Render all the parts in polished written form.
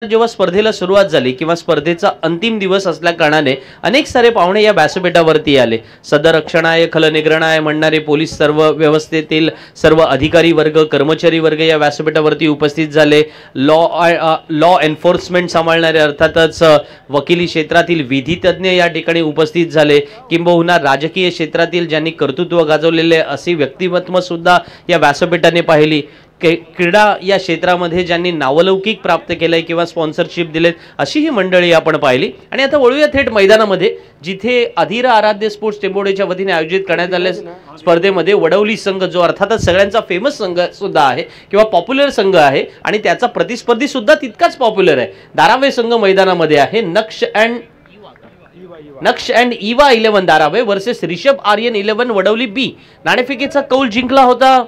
जेव्हा स्पर्धेला सुरुवात झाली किंवा स्पर्धेचा अंतिम दिवस असल्या कारणाने अनेक सारे पाहुणे या व्यासपीठावरती आले। सदर रक्षणाय खलनिग्रहणाय म्हणणारे पोलीस सर्व व्यवस्थेतील सर्व अधिकारी वर्ग कर्मचारी वर्ग या व्यासपीठावरती उपस्थित झाले। लॉ एन्फोर्समेंट सांभाळणारे अर्थातच वकिली क्षेत्रातील विधी तज्ञ या ठिकाणी उपस्थित झाले। किंबहुना राजकीय क्षेत्रातील ज्यांनी कर्तृत्व गाजवलेले असे व्यक्तिमत्व सुद्धा या व्यासपीठाने पाहिली। क्रीडा या क्षेत्रामध्ये ज्यांनी नावलौकिक प्राप्त केलंय किंवा स्पॉन्सरशिप दिलेत अशी ही मंडळी आपण पाहिली। आणि आता वळूया थेट मैदानामध्ये, जिथे अधीरा आराध्य स्पोर्ट्स टेंबोडेच्या वतीने आयोजित करण्यात आलेल्या स्पर्धेमध्ये वडवली संघ, जो अर्थातच सगळ्यांचा फेमस संघ सुद्धा आहे किंवा पॉप्युलर संघ आहे आणि त्याचा प्रतिस्पर्धी सुद्धा तितकाच पॉप्युलर आहे, धारावे संघ मैदानामध्ये आहे। नक्ष अँड इवा 11 धारावे वर्सेस रिषभ आर्यन 11 वडवली बी। नाणेफेकीचा कौल जिंकला होता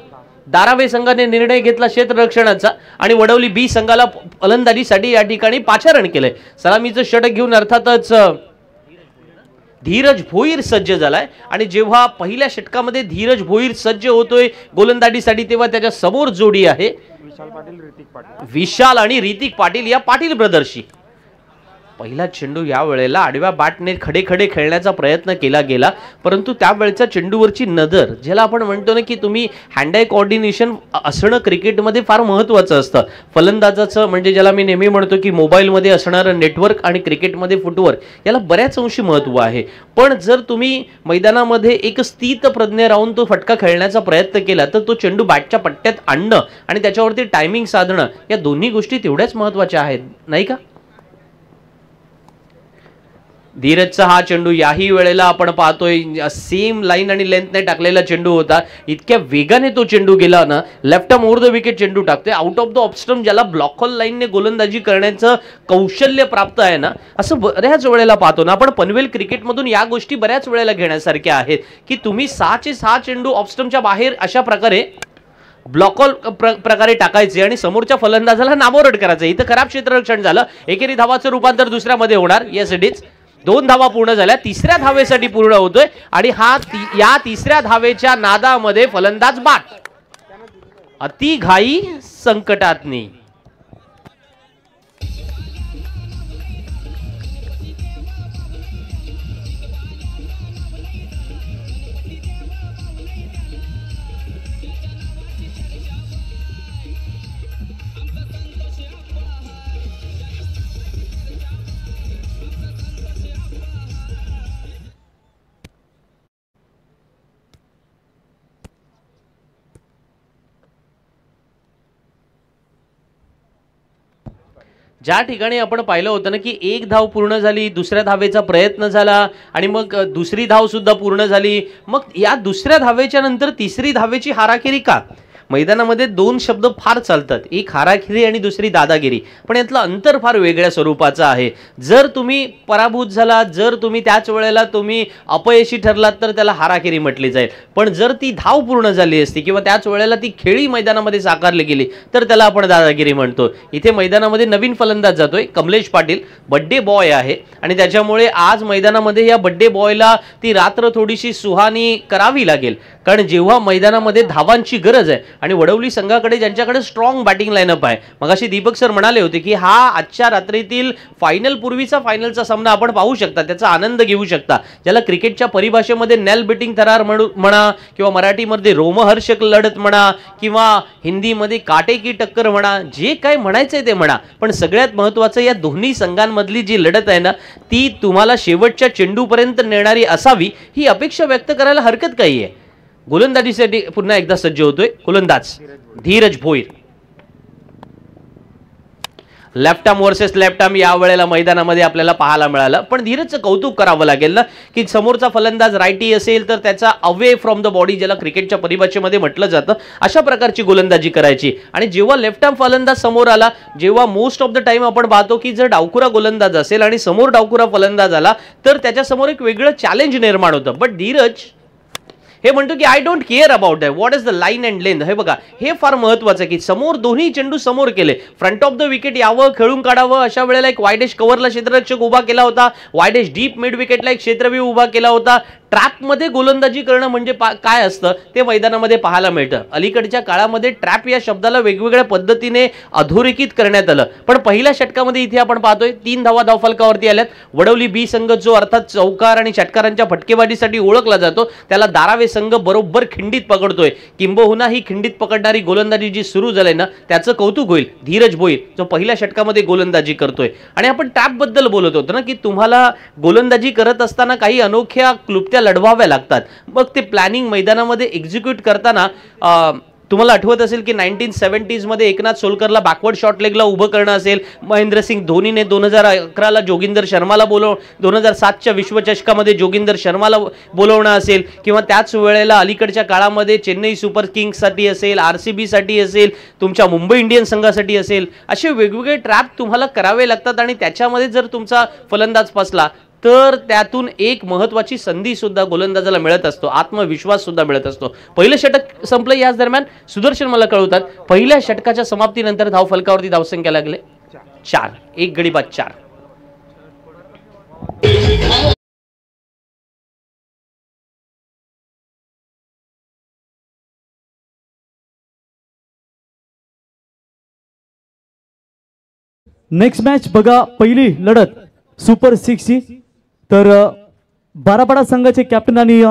धारावे संघाने, निर्णय घेतला क्षेत्ररक्षणाचा आणि वडवली बी संघाला फलंदाजीसाठी या ठिकाणी पाचारण केलंय। सलामीचं षटक घेऊन अर्थातच धीरज भोईर सज्ज झालाय आणि जेव्हा पहिल्या षटकामध्ये धीरज भोईर सज्ज होतोय गोलंदाजीसाठी तेव्हा त्याच्या समोर जोडी आहे विशाल आणि ऋतिक पाटील या पाटील ब्रदर्सची। पहिला चेंडू या वेळेला आडव्या बॅटने खडे खडे खेळण्याचा प्रयत्न केला गेला, परंतु त्यावेळेच्या चेंडूवरची नजर, ज्याला आपण म्हणतो ना की तुम्ही हँड आय कोऑर्डिनेशन असणं क्रिकेटमध्ये फार महत्त्वाचं असतं। फलंदाजाचं म्हणजे ज्याला मी नेहमी म्हणतो की मोबाईलमध्ये असणारं नेटवर्क आणि क्रिकेटमध्ये फुटवर्क याला बऱ्याच अंशी महत्त्व आहे। पण जर तुम्ही मैदानामध्ये एक स्थित प्रज्ञ राहून तो फटका खेळण्याचा प्रयत्न केला तर तो चेंडू बॅटच्या पट्ट्यात आणणं आणि त्याच्यावरती टायमिंग साधणं या दोन्ही गोष्टी तेवढ्याच महत्त्वाच्या आहेत, नाही का? धीरजचा हा चेंडू याही वेळेला आपण पाहतोय सेम लाईन आणि लेंथने टाकलेला चेंडू होता। इतक्या वेगाने तो चेंडू गेला ना, left arm over the wicket चेंडू टाकतोय out of the off stump, ज्याला ब्लॉक हॉल लाईनने गोलंदाजी करण्याचं कौशल्य प्राप्त आहे ना, असं बऱ्याच वेळेला पाहतो ना आपण। पनवेल क्रिकेटमधून या गोष्टी बऱ्याच वेळेला घेण्यासारख्या आहेत की तुम्ही 6चे 6 चेंडू ऑफ स्टंपच्या बाहेर अशा प्रकारे ब्लॉक हॉल प्रकारे टाकायचे आणि समोरच्या फलंदाजाला नामोरड करायचं। इथं खराब क्षेत्ररक्षण झालं, एकेरी धावाचं रूपांतर दुसऱ्यामध्ये होणार। येस इट इज 2 धावा पूर्ण झाल्या, तिसऱ्या धावेसाठी पूर्ण होतोय आणि या तिसऱ्या धावेच्या नादामध्ये फलंदाज बाद, अति घाई संकटातनी। ज्या ठिकाणी आपण पाहिलं होतं ना की एक धाव पूर्ण झाली, दुसऱ्या धावेचा प्रयत्न झाला आणि मग दुसरी धाव सुद्धा पूर्ण झाली, मग या दुसऱ्या धावेच्या नंतर तिसरी धावेची हाराखिरी का? मैदानामध्ये 2 शब्द फार चालतात, एक हाराखिरी आणि दुसरी दादागिरी, पण यातलं अंतर फार वेगळ्या स्वरूपाचं आहे। जर तुम्ही पराभूत झाला, जर तुम्ही त्याच वेळेला तुम्ही अपयशी ठरलात तर त्याला हाराखिरी म्हटली जाईल, पण जर ती धाव पूर्ण झाली असती किंवा त्याच वेळेला ती खेळी मैदानामध्ये साकारली गेली तर त्याला आपण दादागिरी म्हणतो। इथे मैदानामध्ये नवीन फलंदाज जातोय कमलेश पाटील, बड्डे बॉय आहे आणि त्याच्यामुळे आज मैदानामध्ये या बड्डे बॉयला ती रात्र थोडीशी सुहानी करावी लागेल, कारण जेव्हा मैदानामध्ये धावांची गरज आहे आणि वडवली संघाकडे ज्यांच्याकडे स्ट्रॉंग बॅटिंग लाईनअप आहे। मगाशी दीपक सर म्हणाले होते की हा आजच्या रात्रीतील फायनल पूर्वीचा फायनलचा सामना आपण पाहू शकता, त्याचा आनंद घेऊ शकता, ज्याला क्रिकेटच्या परिभाषेमध्ये नेल बिटिंग थरार म्हणा किंवा मराठीमध्ये रोमहर्षक लढत म्हणा किंवा हिंदीमध्ये काटे की टक्कर म्हणा, जे काय म्हणायचंय ते म्हणा, पण सगळ्यात महत्त्वाचं या दोन्ही संघांमधली जी लढत आहे ना ती तुम्हाला शेवटच्या चेंडूपर्यंत नेणारी असावी, ही अपेक्षा व्यक्त करायला हरकत काही आहे। गोलंदाजीसाठी पुन्हा एकदा सज्ज होतोय गोलंदाज Dheeraj Bhoir. Left arm versus left arm या वेळेला मैदानामध्ये आपल्याला पाहायला मिळालं, पण धीरजचं कौतुक करावं लागेल ना की समोरचा फलंदाज रायटी असेल तर त्याचा अवे फ्रॉम द बॉडी, ज्याला क्रिकेटच्या परिभाषेमध्ये म्हटलं जातं, अशा प्रकारची गोलंदाजी करायची। आणि जेव्हा लेफ्ट आर्म फलंदाज समोर आला, जेव्हा मोस्ट ऑफ द टाइम आपण पाहतो की जर डावखुरा गोलंदाज असेल आणि समोर डावखुरा फलंदाज आला तर त्याच्यासमोर एक वेगळं चॅलेंज निर्माण होतं, बट धीरज हे म्हणतो की I don't care about that, what is the line and length. हे बघा, हे फार महत्त्वाचं आहे की समोर दोन्ही चेंडू समोर केले, फ्रंट ऑफ द विकेट यावं, खेळून काढावं, अशा वेळेला एक वाईडेश कव्हरला क्षेत्ररक्षक उभा केला होता, वाईडेश डीप मिड विकेटला एक क्षेत्रव्यूह उभा केला होता, ट्रॅपमध्ये गोलंदाजी करणं म्हणजे काय असतं ते मैदानामध्ये पाहायला मिळतं. अलीकडच्या काळामध्ये ट्रॅप या शब्दाला वेगवेगळ्या पद्धतीने अधोरेखित करण्यात आलं, पण पहिल्या षटकामध्ये इथे आपण पाहतोय 3 धावा धावफलकावरती आल्यात. वडवली बी संघ जो अर्थात चौकार आणि षटकारांच्या फटकेबाजीसाठी ओळखला जातो त्याला दारावे संघ बरोबर खिंडीत पकडतोय. किंबहुना ही खिंडीत पकडणारी गोलंदाजी जी सुरू झाली ना त्याचं कौतुक होईल धीरज भोईर जो पहिल्या षटकामध्ये गोलंदाजी करतोय. आणि आपण ट्रॅप बद्दल बोलत होतो ना की तुम्हाला गोलंदाजी करत असताना काही अनोख्या क्लुप्त्या लढवाव्या लागतात. मग ते प्लॅनिंग मैदानामध्ये एक्झिक्यूट करताना तुम्हाला आठवत असेल की 1970s मध्ये एकनाथ सोलकरला बॅकवर्ड शॉट लेगला उभं करणं असेल, महेंद्रसिंग धोनीने 2011ला जोगिंदर शर्माला 2007च्या विश्वचषकामध्ये जोगिंदर शर्माला बोलवणं असेल, किंवा त्याच वेळेला अलीकडच्या काळामध्ये चेन्नई सुपर किंग्ससाठी असेल, RCB साठी असेल, तुमच्या मुंबई इंडियन्स संघासाठी असेल, असे वेगवेगळे ट्रॅप तुम्हाला करावे लागतात. आणि त्याच्यामध्ये जर तुमचा फलंदाज फसला तर त्यातून एक महत्त्वाची संधी सुद्धा गोलंदाजाला मिळत असतो, आत्मविश्वास सुद्धा मिळत असतो. पहिलं षटक संपलं. याच दरम्यान सुदर्शन मला कळवतात पहिल्या षटकाच्या समाप्तीनंतर धावफलकावरती धावसंख्या लागले 4, 1 गडी बाद 4. नेक्स्ट मॅच बघा, पहिली लढत सुपर 6 ची. तर बारापाडा संघाचे कॅप्टन आणि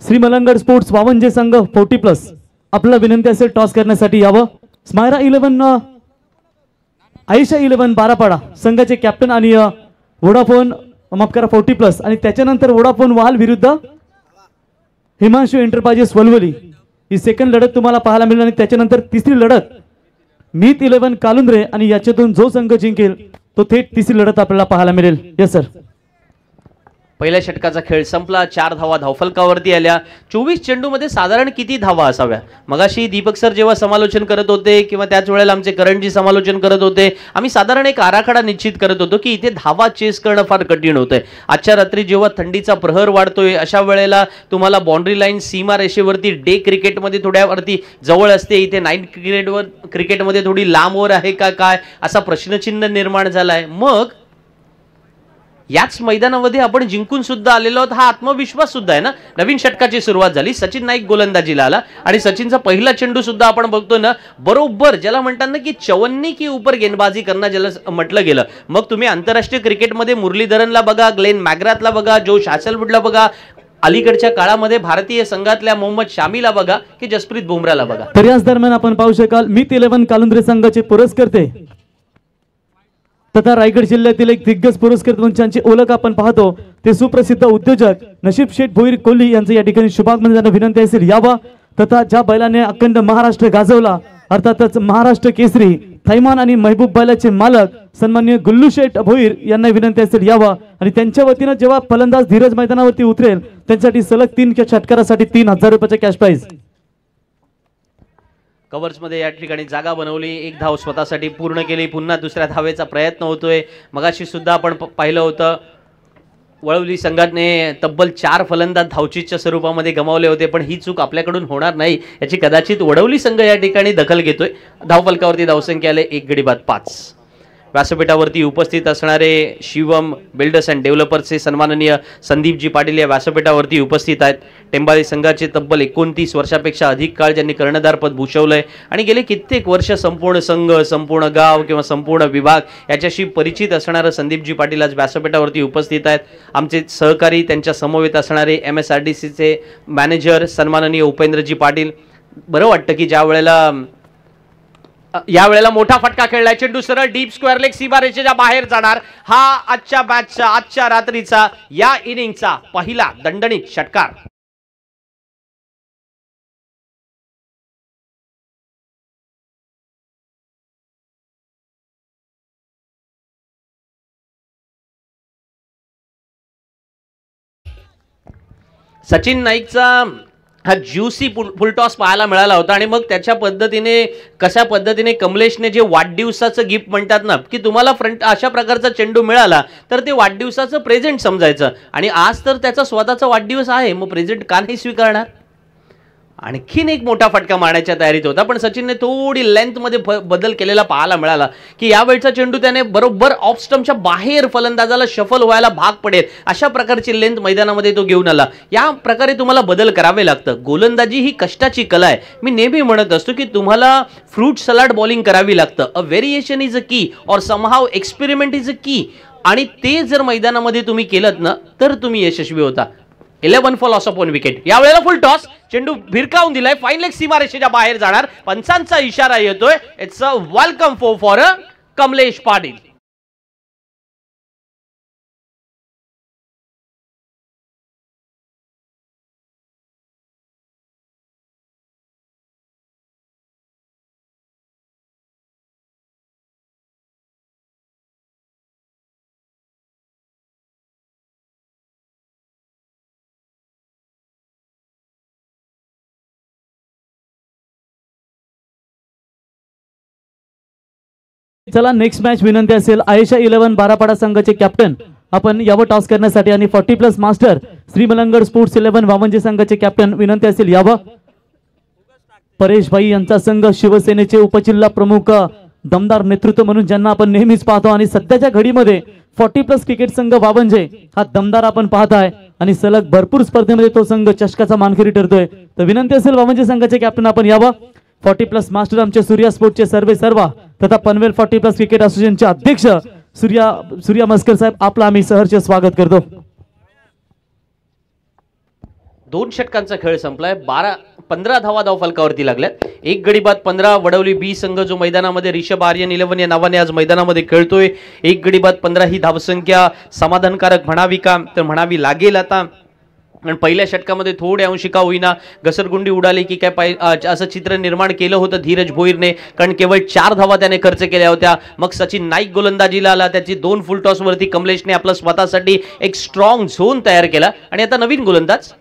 श्री मलंगड स्पोर्ट्स वावंजे संघ 40+ आपल्याला विनंती असेल टॉस करण्यासाठी यावं. स्मायरा 11 आयशा 11 बारापाडा संघाचे कॅप्टन आणि वोडाफोन माफ करा 40+ आणि त्याच्यानंतर वोडाफोन वाल विरुद्ध हिमांशू एंटरप्राइजेस वलवली ही सेकंड लढत तुम्हाला पाहायला मिळेल. आणि त्याच्यानंतर तिसरी लढत मीत 11 कालुंद्रे आणि याच्यातून जो संघ जिंकेल तो थेट तिसरी लढत आपल्याला पाहायला मिळेल. Yes sir. पहिल्या षटकाचा खेळ संपला. 4 धावा धावफलकावरती आल्या. 24 चेंडूमध्ये साधारण किती धावा असाव्या? मगाशी दीपक सर जेव्हा समालोचन करत होते किंवा त्याच वेळेला आमचे करणजी समालोचन करत होते, आम्ही साधारण एक आराखडा निश्चित करत होतो की इथे धावा चेस करणं फार कठीण होतंय. आजच्या रात्री जेव्हा थंडीचा प्रहर वाढतोय अशा वेळेला तुम्हाला बाउंड्री लाईन सीमा रेषेवरती डे क्रिकेटमध्ये थोड्यावरती जवळ असते, इथे नाईट क्रिकेटमध्ये थोडी लांबवर आहे का काय असा प्रश्नचिन्ह निर्माण झालाय. मग याच मैदानामध्ये आपण जिंकून सुद्धा आलेलो आहोत, हा आत्मविश्वास सुद्धा आहे ना. नवीन षटकाची सुरुवात झाली. सचिन नाईक गोलंदाजीला आला आणि सचिनचा पहिला चेंडू सुद्धा आपण बघतोय ना, बरोबर ज्याला म्हणतात ना की चवन्नी की ऊपर गेंदबाजी करणं ज्याला म्हटलं गेलं. मग तुम्ही आंतरराष्ट्रीय क्रिकेटमध्ये मुरलीधरनला बघा, ग्लेन मॅग्राथला बघा, जोश हॅसलवुडला बघा, अलीकडच्या काळामध्ये भारतीय संघातल्या मोहम्मद शामीला बघा की जसप्रीत बुमराला बघा. तर याच दरम्यान आपण पाहू शकाल मीत 11 कालुंद्रे संघाचे पुरस्कर्ते तथा रायगड जिल्ह्यातील एक दिग्गज पुरस्कृत मंचांची ओळख आपण पाहतो ते सुप्रसिद्ध उद्योजक नशीब शेठ भोईर कोल्ही यांचं या ठिकाणी शुभागमनाची विनंती असेल यावा. तथा ज्या बैलाने अखंड महाराष्ट्र गाजवला अर्थातच महाराष्ट्र केसरी थैमान आणि महबूब बैलाचे मालक सन्माननीय गुल्लू शेठ भोईर यांना विनंती असेल यावा. आणि त्यांच्या वतीनं जेव्हा फलंदाज धीरज मैदानावरती उतरेल त्यांच्यासाठी सलग 3 षटकारासाठी 3000 रुपयाचे कॅश प्राइज. कव्हर्स मध्ये या ठिकाणी जागा बनवली, 1 धाव स्वतःसाठी पूर्ण केली. पुन्हा दुसऱ्या धावेचा प्रयत्न होतोय. मगाशी सुद्धा आपण पाहिलं होतं वळवली संघाने तब्बल 4 फलंदाज धावचीच्या स्वरूपामध्ये गमावले होते, पण ही चूक आपल्याकडून होणार नाही याची कदाचित वडवली संघ या ठिकाणी दखल घेतोय. धावफलकावरती धावसंख्या आले 1 गडी बाद 5. व्यासपीठावरती उपस्थित असणारे शिवम बिल्डर्स अँड डेव्हलपर्सचे सन्माननीय संदीपजी पाटील या व्यासपीठावरती उपस्थित आहेत. टेंबाळी संघाचे तब्बल 29 वर्षापेक्षा अधिक काळ ज्यांनी कर्णधारपद भूषवलंय आणि गेले कित्येक वर्ष संपूर्ण संघ, संपूर्ण गाव किंवा संपूर्ण विभाग याच्याशी परिचित असणारं संदीपजी पाटील आज व्यासपीठावरती उपस्थित आहेत. आमचे सहकारी त्यांच्या समवेत असणारे MSRDCचे मॅनेजर सन्माननीय उपेंद्रजी पाटील. बरं वाटतं की ज्या वेळेला यावेळेला मोठा फटका खेळलाय, चेंडू सरळ डीप स्क्वेअर लेग सीमारेषेच्या बाहेर जाणार. हा आजच्या मॅचचा आजच्या रात्रीचा या इनिंगचा पहिला दणदणीत षटकार. सचिन नाईकचा हा ज्युसी फुलटॉस पाहायला मिळाला होता आणि मग त्याच्या पद्धतीने कशा पद्धतीने कमलेशने जे वाढदिवसाचं गिफ्ट म्हणतात ना की तुम्हाला फ्रंट अशा प्रकारचा चेंडू मिळाला तर ते वाढदिवसाचं प्रेझेंट समजायचं. आणि आज तर त्याचा स्वतःचा वाढदिवस आहे, मग प्रेझेंट का नाही स्वीकारणार. आणखीन एक मोठा फटका मारण्याच्या तयारीत होता, पण सचिनने थोडी लेंथमध्ये बदल केलेला पाहायला मिळाला की यावेळचा चेंडू त्याने बरोबर ऑफ स्टंपच्या बाहेर फलंदाजाला शफल व्हायला भाग पडेल अशा प्रकारची लेंथ मैदानामध्ये तो घेऊन आला. या प्रकारे तुम्हाला बदल करावे लागतं. गोलंदाजी ही कष्टाची कला आहे. मी नेहमी म्हणत असतो की तुम्हाला फ्रूट सलाड बॉलिंग करावी लागतं. अ व्हेरिएशन इज अ की और समहाव एक्सपेरिमेंट इज अ की. आणि ते जर मैदानामध्ये तुम्ही केलं ना तर तुम्ही यशस्वी होता. 11 फॉर लॉस ऑफ 1 विकेट. यावेळेला फुल टॉस, चेंडू भिरकावून दिलाय, फाईन लेग सीमारेषेच्या बाहेर जाणार. पंचांचा इशारा येतोय. It's a welcome for Kamlesh Patil. चला नेक्स्ट मॅच विनंती असेल आयशा 11 बारापाडा संघाचे कॅप्टन आपण यावर टॉस करण्यासाठी आणि 40+ मास्टर श्री मलंगड स्पोर्ट्स 11 वामनजे संघाचे कॅप्टन विनंती असेल यावं. परेश भाई यांचा संघ शिवसेनेचे उपजिल्हा प्रमुख दमदार नेतृत्व म्हणून ज्यांना आपण नेहमीच पाहतो आणि सध्याच्या घडीमध्ये 40+ क्रिकेट संघ वावंजे हा दमदार आपण पाहताय आणि सलग भरपूर स्पर्धेमध्ये तो संघ चषकाचा मानकरी ठरतोय. तर विनंती असेल वावंजे संघाचे कॅप्टन आपण यावं. 40+ मास्टर आमचे सूर्या स्पोर्टचे सर्वा तथा पनवेल 40+ क्रिकेट असोसिएशनचे अध्यक्ष सूर्या मस्कर साहेब आपलं आम्ही सहर्ष स्वागत करतो. 2 षटकांचा खेळ संपलाय. 15 धावा फलकावरती लागल्यात. एक गडी बाद 15. वडवली बी संघ जो मैदानामध्ये रिषभ आर्यन 11 या नावाने आज मैदानामध्ये खेळतोय. एक गडी बाद 15 ही धावसंख्या समाधानकारक म्हणावी का तर म्हणावी लागेल. आता आणि पहिल्या षटकामध्ये थोडे अंशी का होईना घसरगुंडी उडाली की काय असं चित्र निर्माण केलं होतं धीरज भोईरने, कारण केवळ 4 धावा त्याने खर्च केल्या होत्या. मग सचिन नाईक गोलंदाजीला आला. त्याची 2 फुल टॉस वरती कमलेशने आपला स्वतःसाठी एक स्ट्रॉंग झोन तयार केला. आणि आता नवीन गोलंदाज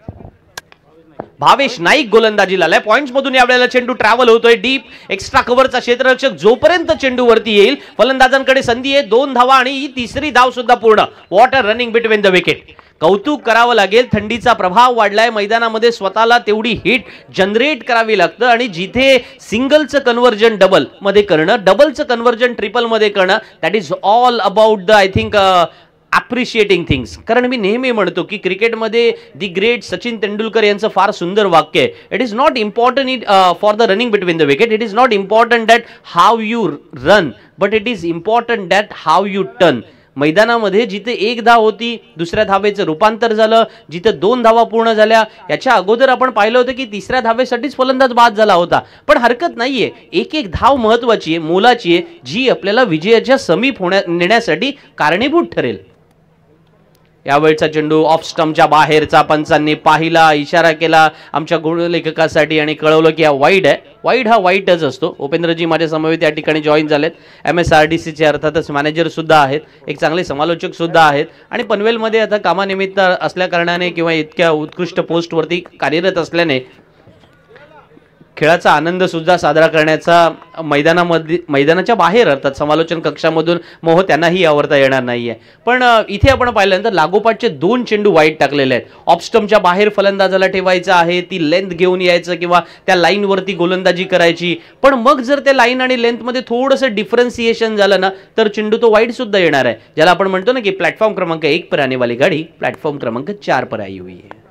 भावेश नाईक गोलंदाजीला आलाय. पॉइंट्स मधून यावेळेला चेंडू ट्रॅव्हल होतोय डीप. एक्स्ट्रा कव्हरचा क्षेत्ररक्षक जोपर्यंत चेंडू वरती येईल फलंदाजांकडे संधी आहे. 2 धावा आणि ही तिसरी धाव सुद्धा पूर्ण. What a running between the wicket. कौतुक करावं लागेल. थंडीचा प्रभाव वाढलाय मैदानामध्ये. स्वतःला तेवढी हिट जनरेट करावी लागतं आणि जिथे सिंगलचं कन्व्हर्जन डबल मध्ये करणं, डबलचं कन्व्हर्जन ट्रिपल मध्ये करणं, that is all about the I think appreciating things. कारण मी नेहमी म्हणतो की क्रिकेटमध्ये दी ग्रेट सचिन तेंडुलकर यांचं फार सुंदर वाक्य आहे. It is not important for the running between the wicket. It is not important that how you run but it is important that how U turn. मैदानामध्ये जिथे 1 धाव होती दुसऱ्या धावेचं रूपांतर झालं. जिथे 2 धावा पूर्ण झाल्या याच्या अगोदर आपण पाहिलं होतं की तिसऱ्या धावेसाठीच फलंदाज बाद झाला होता. पण हरकत नाहीये. एक धाव महत्वाची आहे, मोलाची आहे, जी आपल्याला विजयाच्या समीप नेण्यासाठी कारणीभूत ठरेल. यावेळचा चेंडू ऑफ स्टंपच्या बाहेरचा. पंचांनी पाहिला, इशारा केला आमच्या गुणलेखकासाठी आणि कळवलं की हा वाईड आहे. वाईड हा वाईटच असतो. उपेंद्रजी माझ्या समवेत या ठिकाणी जॉईन झालेत. MSRDCचे अर्थातच मॅनेजर सुद्धा आहेत, एक चांगले समालोचक सुद्धा आहेत आणि पनवेलमध्ये आता कामानिमित्त असल्या कारणाने किंवा इतक्या उत्कृष्ट पोस्टवरती कार्यरत असल्याने खेळाचा आनंद सुद्धा साजरा करण्याचा मैदानाच्या बाहेर अर्थात समालोचन कक्षामधून मोह त्यांनाही आवडता येणार नाहीये. पण इथे आपण पाहिल्यानंतर लागोपाठचे 2 चेंडू वाईट टाकलेले आहेत. ऑफ स्टंपच्या बाहेर फलंदाजाला ठेवायचं आहे, ती लेंथ घेऊन यायचं किंवा त्या लाईनवरती गोलंदाजी करायची. पण मग जर त्या लाईन आणि लेंथमध्ये थोडंसं डिफरन्सिएशन झालं ना तर चेंडू तो वाईट सुद्धा येणार आहे. ज्याला आपण म्हणतो ना की प्लॅटफॉर्म क्रमांक 1 पर आने वाली गाडी प्लॅटफॉर्म क्रमांक 4 पर आई हुई है.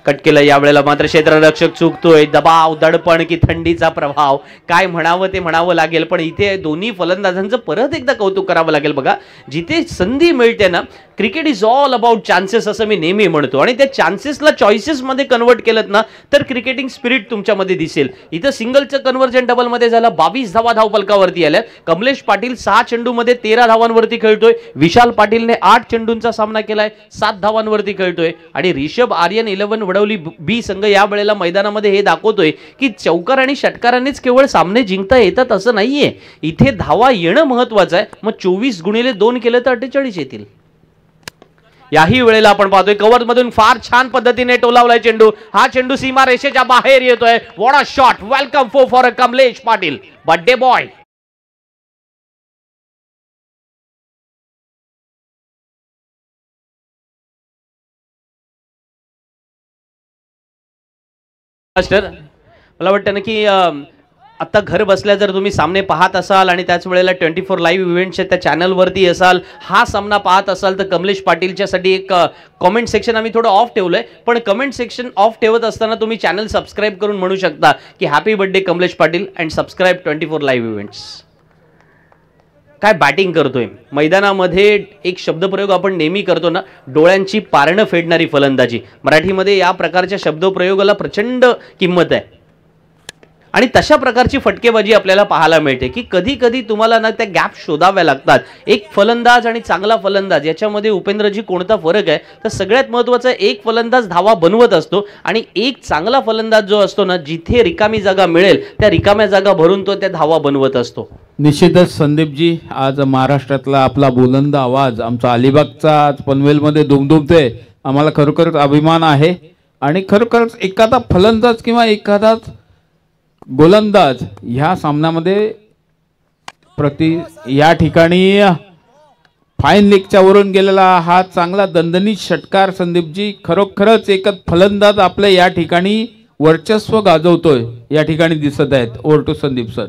कट केलं. यावेळेला मात्र क्षेत्ररक्षक चुकतोय. दबाव, दडपण की थंडीचा प्रभाव काय म्हणावं ते म्हणावं लागेल. पण इथे दोन्ही फलंदाजांचं परत एकदा कौतुक करावं लागेल. बघा जिथे संधी मिळते ना, cricket is all about chances असं मी नेहमी म्हणतो आणि त्या चान्सेसला चॉईसेसमध्ये कन्वर्ट केलं ना तर क्रिकेटिंग स्पिरिट तुमच्यामध्ये दिसेल. इथं सिंगलचं कन्व्हर्जन डबलमध्ये झालं. 22 धावा धावफलकावरती आल्या. कमलेश पाटील 6 चेंडूमध्ये 13 धावांवरती खेळतोय. विशाल पाटीलने 8 चेंडूंचा सामना केलाय, 7 धावांवरती खेळतोय. आणि रिषभ आर्यन 11 वडवली बी संघ या वेळेला मैदानामध्ये हे दाखवतोय की चौकार आणि षटकारांनीच केवळ सामने जिंकता येतात असं नाहीये. इथे धावा येणं महत्वाचं आहे. मग 24x2 केलं तर 48 येतील. याही वेळेला आपण पाहतोय कव्हर मधून फार छान पद्धतीने टोलावलाय चेंडू. हा चेंडू सीमा रेषेच्या बाहेर येतोय. What a shot. Welcome for Kamlesh Patil, birthday boy. Master मला वाटतं ना की आता घर बसल्या जर तुम्ही सामने पाहत असाल आणि त्याच वेळेला 24 लाईव्ह इव्हेंट्सच्या त्या चॅनलवरती असाल, हा सामना पाहत असाल, तर कमलेश पाटीलच्यासाठी एक कमेंट सेक्शन आम्ही थोडं ऑफ ठेवलंय. पण कमेंट सेक्शन ऑफ ठेवत असताना तुम्ही चॅनल सबस्क्राईब करून म्हणू शकता की happy birthday Kamlesh Patil and subscribe 24 live events. काय बॅटिंग करतोय मैदानामध्ये. एक शब्दप्रयोग आपण नेहमी करतो ना, डोळ्यांची पारणं फेडणारी फलंदाजी. मराठीमध्ये या प्रकारच्या शब्दप्रयोगाला प्रचंड किंमत आहे आणि तशा प्रकारची फटकेबाजी आपल्याला पाहायला मिळते की कधी कधी तुम्हाला ना त्या गॅप शोधाव्या लागतात. एक फलंदाज आणि चांगला फलंदाज याच्यामध्ये उपेंद्रजी कोणता फरक आहे, तर सगळ्यात महत्त्वाचं एक फलंदाज धावा बनवत असतो आणि एक चांगला फलंदाज जो असतो ना, जिथे रिकामी जागा मिळेल त्या रिकाम्या जागा भरून तो त्या धावा बनवत असतो. निश्चितच संदीपजी, आज महाराष्ट्रातला आपला बुलंद आवाज आमचा अलिबागचा आज पनवेलमध्ये दुमदुमतोय. आम्हाला खरोखरच अभिमान आहे आणि खरोखरच एखादा फलंदाज किंवा एखादा गोलंदाज ह्या सामन्यामध्ये या ठिकाणी फाईन लेगच्या वरून गेलेला हा चांगला दणदणीत षटकार संदीपजी. खरोखरच एकच फलंदाज आपल्या या ठिकाणी वर्चस्व गाजवतोय या ठिकाणी दिसत आहेत. Over to Sandeep sir.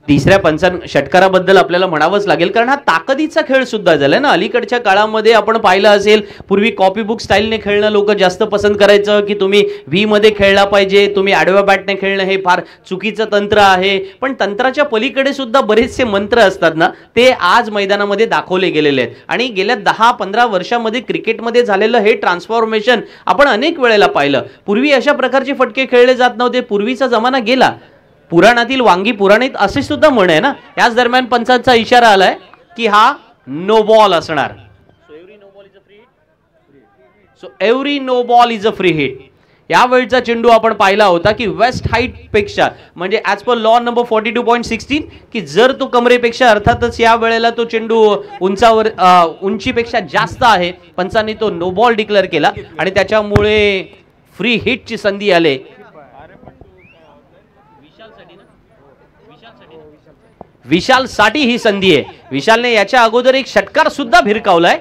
तिसऱ्या षटकाराबद्दल आपल्याला म्हणावंच लागेल, कारण हा ताकदीचा खेळ सुद्धा झालाय ना. अलीकडच्या काळामध्ये आपण पाहिलं असेल, पूर्वी कॉपी बुक स्टाईलने खेळणं लोक जास्त पसंत करायचं की तुम्ही व्ही मध्ये खेळला पाहिजे, तुम्ही आडव्या बॅटने खेळणं हे फार चुकीचं तंत्र आहे. पण तंत्राच्या पलीकडे सुद्धा बरेचसे मंत्र असतात ना, ते आज मैदानामध्ये दाखवले गेलेले आहेत. आणि गेल्या 10-15 वर्षामध्ये क्रिकेटमध्ये झालेलं हे ट्रान्सफॉर्मेशन आपण अनेक वेळेला पाहिलं. पूर्वी अशा प्रकारचे फटके खेळले जात नव्हते. पूर्वीचा जमाना गेला. पुराणातील वांगी पुराणीत असे सुद्धा म्हण आहे ना. याच दरम्यान पंचांचा इशारा आलाय की हा नो बॉल असणार. So every no ball is a free hit. यावेळचा चेंडू आपण पाहिला होता की वेस्ट हाईट पेक्षा, म्हणजे ॲज पर लॉ नंबर 42.16 की जर तो कमरेपेक्षा, अर्थातच या वेळेला तो चेंडू उंचीपेक्षा जास्त आहे, पंचांनी तो नो बॉल डिक्लेअर केला आणि त्याच्यामुळे फ्री हिटची संधी आले. विशालसाठी ही संधी आहे. विशालने याच्या अगोदर एक षटकार सुद्धा भिरकावलाय.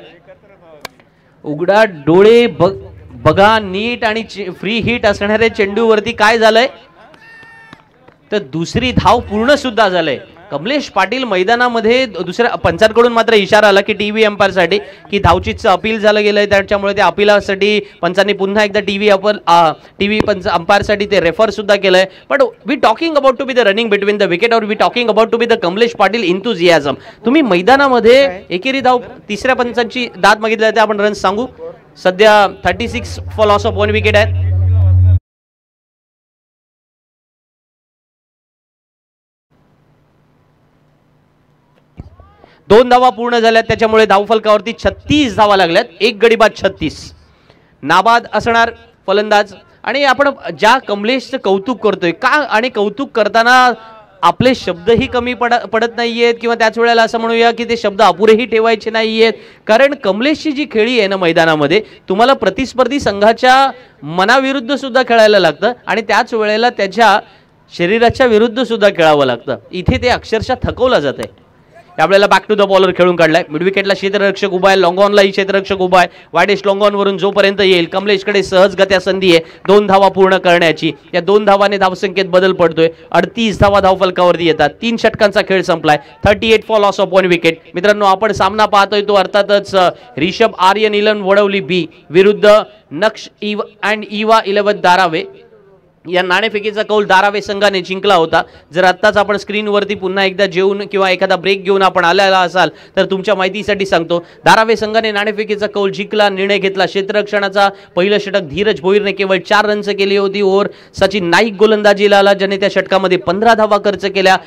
उघडा डोळे बघा नीट आणि फ्री हिट असणाऱ्या चेंडूवरती काय झालंय, तर दुसरी धाव पूर्ण सुद्धा झालंय. कमलेश पाटील मैदानामध्ये दुसऱ्या पंचांकडून मात्र इशारा आला की टीव्ही अंपायरसाठी की धावचीचं अपील झालं गेलंय, त्याच्यामुळे त्या अपिलासाठी पंचांनी पुन्हा एकदा टीव्ही अंपायरसाठी ते रेफर सुद्धा केलंय. But we talking about to be the running between the wicket और we talking about to be the Kamlesh Patil enthusiasm. तुम्ही मैदानामध्ये एकेरी धाव तिसऱ्या पंचांची दाद मागितली ते आपण रन्स सांगू. सध्या 36 फॉर लॉस ऑफ 1 विकेट आहेत. 2 धावा पूर्ण झाल्यात, त्याच्यामुळे धावफलकावरती 36 धावा लागल्यात. एक गडी बाद 36. नाबाद असणार फलंदाज. आणि आपण ज्या कमलेशचं कौतुक करतोय का, आणि कौतुक करताना आपले शब्दही कमी पडत नाहीयेत किंवा त्याच वेळेला असं म्हणूया की ते शब्द अपुरेही ठेवायचे नाहीयेत. कारण कमलेशची जी खेळी आहे ना मैदानामध्ये, तुम्हाला प्रतिस्पर्धी संघाच्या मनाविरुद्ध सुद्धा खेळायला लागतं आणि त्याच वेळेला त्याच्या शरीराच्या विरुद्ध सुद्धा खेळावं लागतं. इथे ते अक्षरशः थकवलं जात आहे. त्यावेळेला बॅक टू द बॉलर खेळून काढलाय. मिड विकेटला क्षेत्ररक्षक उभा आहे, लॉंग ऑनलाही क्षेत्ररक्षक उभा आहे. वायडेस्ट लॉंग ऑन वरून जोपर्यंत येईल कमलेशकडे सहजगत्या संधी आहे 2 धावा पूर्ण करण्याची. या 2 धावाने धावसंख्येत बदल पडतोय. 38 धावा धावफलकावरती येतात. 3 षटकांचा खेळ संपलाय. 38 फॉर लॉस ऑफ 1 विकेट. मित्रांनो, आपण सामना पाहतोय तो अर्थातच रिषभ आर्यन 11 वडवली बी विरुद्ध नक्ष अँड इवा 11 दारावे. या नाणेफेकीचा कौल दारावे संघाने जिंकला होता. जर आत्ताच आपण स्क्रीनवरती पुन्हा एकदा जेवून किंवा एखादा ब्रेक घेऊन आपण आलेला असाल तर तुमच्या माहितीसाठी सांगतो, दारावे संघाने नाणेफेकीचा कौल जिंकला, निर्णय घेतला. क्षेत्ररक्षणाचा पहिलं षटक धीरज भोईरने केवळ 4 रन्स केली होती. ओव्हर सचिन नाईक गोलंदाजीला आला, ज्याने त्या षटकामध्ये 15 धावा खर्च केल्या,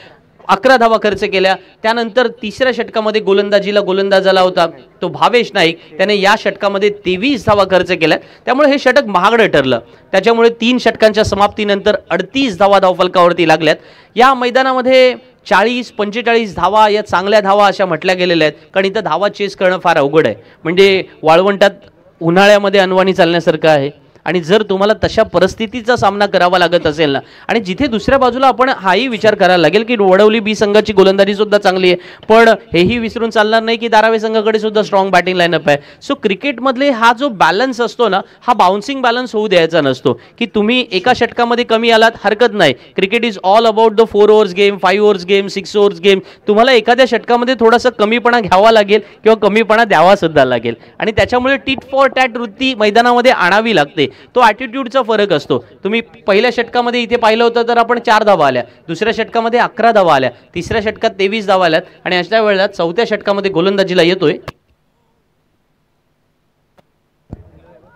11 धावा खर्च केल्या. त्यानंतर तिसऱ्या षटकामध्ये गोलंदाज आला होता तो भावेश नाईक, त्याने या षटकामध्ये 23 धावा खर्च केल्या. त्यामुळे हे षटक महागडं ठरलं. त्याच्यामुळे 3 षटकांच्या समाप्तीनंतर 38 धावा धावफलकावरती लागल्यात. या मैदानामध्ये 40-45 धावा या चांगल्या धावा अशा म्हटल्या गेलेल्या आहेत, कारण इथं धावा चेस करणं फार अवघड आहे. म्हणजे वाळवंटात उन्हाळ्यामध्ये अनवाणी चालण्यासारखं आहे. आणि जर तुम्हाला तशा परिस्थितीचा सामना करावा लागत असेल ना, आणि जिथे दुसऱ्या बाजूला आपण हाही विचार करायला लागेल की वडवली बी संघाची गोलंदाजी सुद्धा चांगली आहे, पण हेही विसरून चालणार नाही की धारावी संघाकडे सुद्धा स्ट्रॉंग बॅटिंग लाईनअप आहे. सो क्रिकेटमधले हा जो बॅलन्स असतो ना, हा बाउन्सिंग बॅलन्स होऊ द्यायचा नसतो की तुम्ही एका षटकामध्ये कमी आलात हरकत नाही. Cricket is all about the 4 overs game, 5 overs game, 6 overs game. तुम्हाला एखाद्या षटकामध्ये थोडासा कमीपणा घ्यावा लागेल किंवा कमीपणा द्यावा सुद्धा लागेल, आणि त्याच्यामुळे टिट फॉर टॅट वृत्ती मैदानामध्ये आणावी लागते. तो ॲटिट्यूडचा फरक असतो. तुम्ही पहिल्या षटकामध्ये इथे पाहिलं होतं तर आपण 4 धावा आल्या, दुसऱ्या षटकामध्ये 11 धावा आल्या, तिसऱ्या षटकात 23 धावा आल्यात, आणि अशा वेळेला चौथ्या षटकामध्ये गोलंदाजीला येतोय